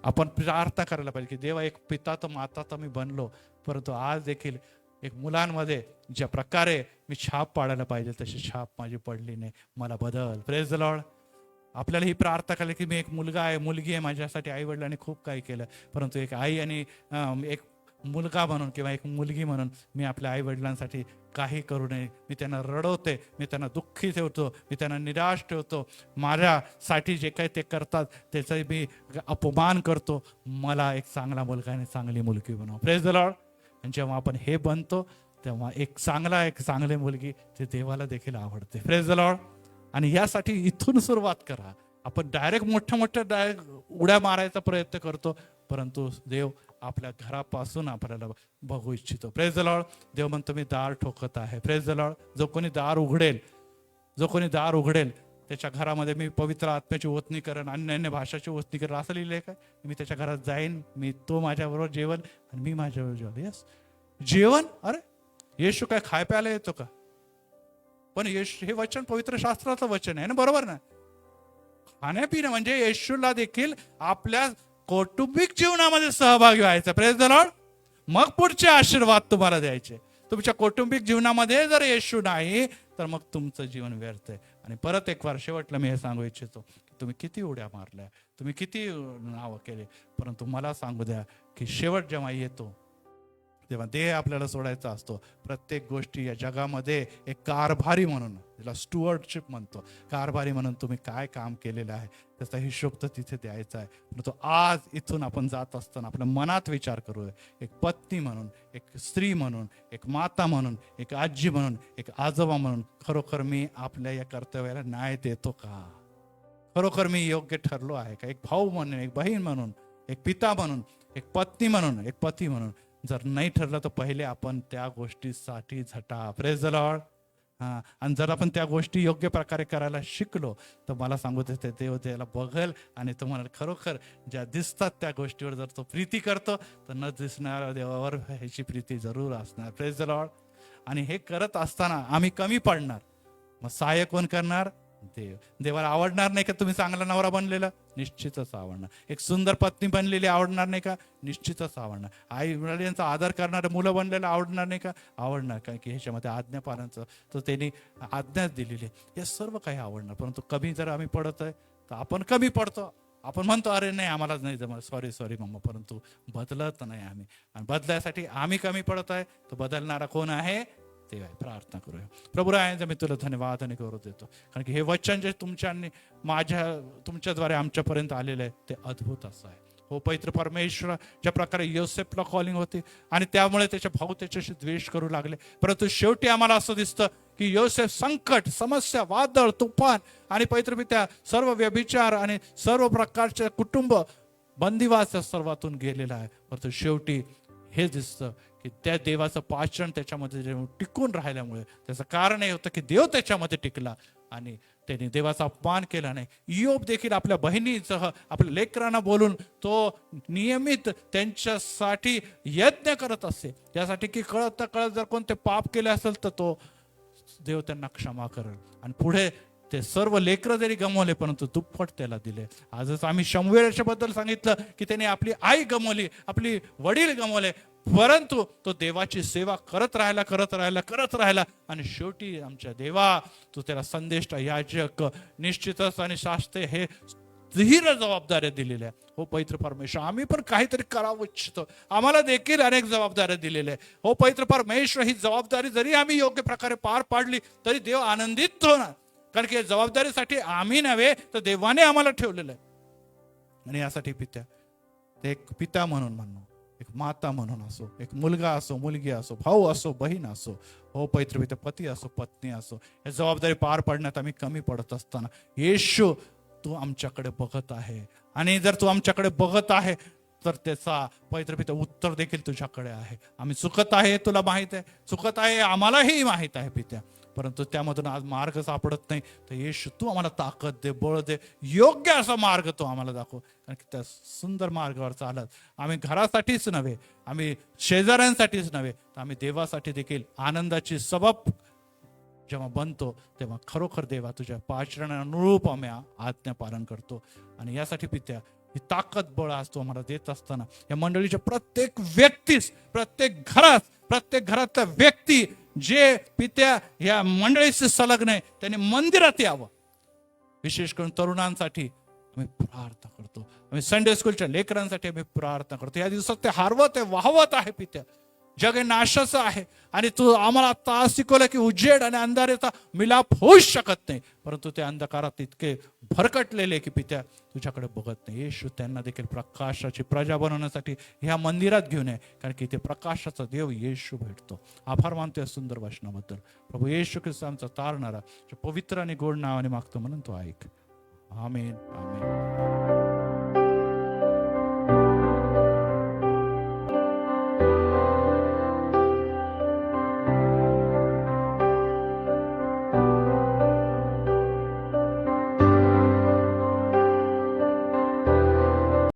आपण प्रार्थना करायला पाहिजे की देवा, एक पिता तर माता तर मी बनलो, परंतु आज देखील एक मुलांमध्ये ज्या प्रकारे मी छाप पाडायला पाहिजे तशी छाप माझी पडली नाही, मला बदल. Praise the Lord. आपल्याला ही प्रार्थना करायला की मी एक मुलगा आहे, मुलगी आहे, माझ्यासाठी आई वडिलांनी खूप काही केलं, परंतु एक आई आणि एक मुलगा म्हणून किंवा एक मुलगी म्हणून मी आपल्या आई वडिलांसाठी काही करू नये. मी त्यांना रडवते, मी त्यांना दुःखी ठेवतो, मी त्यांना निराश ठेवतो, माझ्यासाठी जे काही ते करतात त्याचा मी अपमान करतो. मला एक चांगला मुलगा आणि चांगली मुलगी बनव. Praise the Lord. आणि जेव्हा आपण हे बनतो तेव्हा एक चांगली मुलगी ते देवाला देखील आवडते. Praise the Lord. आणि यासाठी इथून सुरुवात करा. आपण डायरेक्ट मोठ्या उड्या मारायचा प्रयत्न करतो, परंतु देव आपल्या घरापासून आपल्याला बघू इच्छितो. Praise the Lord. देव म्हणतो मी दार ठोकत आहे. Praise the Lord. जो कोणी दार उघडेल त्याच्या घरामध्ये मी पवित्र आत्म्याची ओतणी करेन, अन्य भाषाची ओतणी करेन, असं लिहिलंय काय? मी त्याच्या घरात जाईन, मी तो माझ्याबरोबर जेवण आणि मी माझ्याबरोबर जेवण. यस, जेवण. अरे येशू काय खाय प्यायला येतो का? पण येशू हे वचन पवित्र शास्त्राचं वचन आहे ना, बरोबर ना? खाण्यापिणं म्हणजे येशूला देखील आपल्या कौटुंबिक जीवनामध्ये सहभागी व्हायचा. Praise the Lord. मग पुढचे आशीर्वाद तुम्हाला द्यायचे. तुमच्या कौटुंबिक जीवनामध्ये जर येशू नाही तर मग तुमचं जीवन व्यर्थ आहे. आणि परत एक वार शेवटला मी हे सांगू इच्छितो की तुम्ही किती उड्या मारल्या, तुम्ही किती नावं केले, परंतु मला सांगू द्या की शेवट जेव्हा येतो तेव्हा देह आपल्याला सोडायचा असतो. प्रत्येक गोष्टी या जगामध्ये एक कारभारी म्हणून, ज्याला स्टुअर्डशिप म्हणतो, कारभारी म्हणून तुम्ही काय काम केलेलं आहे त्याचा हिशोब तर तिथे द्यायचा आहे. परंतु आज इथून आपण जात असताना आपल्या मनात विचार करूया, एक पत्नी म्हणून, एक स्त्री म्हणून, एक माता म्हणून, एक आजी म्हणून, एक आजोबा म्हणून, खरोखर मी आपल्या या कर्तव्याला न्याय देतो का? खरोखर मी योग्य ठरलो आहे का? एक भाऊ म्हणून, एक बहीण म्हणून, एक पिता म्हणून, एक पत्नी म्हणून, एक पती म्हणून. जर नाही ठरलं तर पहिले आपण त्या गोष्टीसाठी झटा. Praise the Lord. आणि जर आपण त्या गोष्टी योग्य प्रकारे करायला शिकलो तर मला सांगू देते देव त्याला बघेल आणि तुम्हाला खरोखर ज्या दिसतात त्या गोष्टीवर जर तो प्रीती करतो तर न दिसणाऱ्या देवावर ह्याची प्रीती जरूर असणार. Praise the Lord. आणि हे करत असताना आम्ही कमी पडणार, मग सहाय्य कोण करणार? देव. देवाला आवडणार नाही का तुम्ही चांगला नवरा बनलेला? निश्चितच आवडणार. एक सुंदर पत्नी बनलेली आवडणार नाही का? निश्चितच आवडणार. आई वडिलांचा आदर करणारे मुलं बनलेलं आवडणार नाही का? आवडणार. कारण की ह्याच्यामध्ये आज्ञापालनाचं तर त्यांनी आज्ञाच दिलेली आहे. हे सर्व काही आवडणार. परंतु कमी जर आम्ही पडत आहे तर आपण कमी पडतो. आपण म्हणतो अरे नाही आम्हालाच नाही जमत, सॉरी मम्मा, परंतु बदलत नाही आम्ही. आणि बदलायसाठी आम्ही कमी पडत आहे, तो बदलणारा कोण आहे? देव आहे. प्रार्थना करूया. प्रभू रायांचा मी तुला धन्यवाद आणि गौरव देतो, कारण की हे वचन जे तुमच्याद्वारे आमच्यापर्यंत आलेलं आहे ते अद्भुत असं आहे. हो पवित्र परमेश्वर, ज्या प्रकारे योसेफला कॉलिंग होती आणि त्यामुळे त्याचे भाऊ त्याच्याशी द्वेष करू लागले, परंतु शेवटी आम्हाला असं दिसतं की योसेफ संकट, समस्या, वादळ, तुफान आणि पवित्र पित्या सर्व व्यभिचार आणि सर्व प्रकारचे कुटुंब बंदिवास सर्वातून गेलेला आहे, परंतु शेवटी हे दिसतं की त्या देवाचं पाचन त्याच्यामध्ये टिकून राहिल्यामुळे त्याचं कारण हे होतं की देव त्याच्यामध्ये टिकला आणि त्यांनी देवाचा अपमान केला नाही. इयोब देखील आपल्या बहिणीसह आपल्या लेकरांना बोलून तो नियमित त्यांच्यासाठी यज्ञ करत असे, त्यासाठी की कळत जर कोणते पाप केले असेल तर तो देव त्यांना क्षमा करेल. आणि पुढे ते सर्व लेकरं जरी गमवले परंतु दुप्पट त्याला दिले. आजच आम्ही शमूएलच्या बद्दल सांगितलं की त्याने आपली आई गमवली, आपली वडील गमवले, परंतु तो देवाची सेवा करत राहिला आणि शेवटी आमच्या देवा तू त्याला संदेश याजक निश्चितच आणि शास्त्रे हे धीर जबाबदाऱ्या दिलेल्या. हो पवित्र परमेश्वर, आम्ही पण काहीतरी करावं इच्छितो, आम्हाला देखील अनेक जबाबदाऱ्या दिलेल्या आहे. हो पवित्र परमेश्वर, ही जबाबदारी जरी आम्ही योग्य प्रकारे पार पाडली तरी देव आनंदित होणार, कारण की जबाबदारीसाठी आम्ही नव्हे तर देवाने आम्हाला ठेवलेलं आहे. आणि यासाठी पित्या, ते एक पिता म्हणून, एक माता म्हणून असो, एक मुलगा असो, मुलगी असो, भाऊ असो, बहीण असो, हो पवित्र पिता, पती असो, पत्नी असो, या जबाबदारी पार पाडण्यात आम्ही कमी पडत असताना येशू तू आमच्याकडे बघत आहे. आणि जर तू आमच्याकडे बघत आहे तर त्याचा पवित्र पिता उत्तर देखील तुझ्याकडे आहे. आम्ही चुकत आहे तुला माहित आहे, चुकत आहे आम्हालाही माहित आहे पित्या, परंतु त्यामधून आज मार्ग सापडत नाही. तर येशू तू आम्हाला ताकद दे, बळ दे, योग्य असा मार्ग तू आम्हाला दाखव. कारण की त्या सुंदर मार्गावर चालत आम्ही घरासाठीच नव्हे, आम्ही शेजाऱ्यांसाठीच नव्हे, तर आम्ही देवासाठी देखील आनंदाची सबब जेव्हा बनतो तेव्हा खरोखर देवा तुझ्या पाचरणानुरूप आम्ही आज्ञा पालन करतो. आणि यासाठी पित्या ही ताकद बळ आज तू आम्हाला देत असताना या मंडळीच्या प्रत्येक व्यक्तीस, प्रत्येक घरातला व्यक्ती जे पित्या या मंडळीशी संलग्न आहे त्यांनी मंदिरात यावं. विशेष करून तरुणांसाठी आम्ही प्रार्थना करतो, आम्ही संडे स्कूलच्या लेकरांसाठी आम्ही प्रार्थना करतो. या दिवसात ते हरवत आहे, वाहवत आहे पित्या, जग हे नाशाचं आहे. आणि तू आम्हाला आता आज शिकवलं की उजेड आणि अंधाराचा मिलाप होऊच शकत नाही, परंतु ते अंधकारात इतके भरकटलेले की पित्या तुझ्याकडे बघत नाही. येशू त्यांना देखील प्रकाशाची प्रजा बनवण्यासाठी ह्या मंदिरात घेऊन आहे, कारण की ते प्रकाशाचा देव येशू भेटतो. आभार मानतो या सुंदर वचनाबद्दल. प्रभू येशू ख्रिस्त आमचा तारणारा पवित्र आणि गोड नावाने मागतो म्हणून तो ऐक. आमेन, आमेन.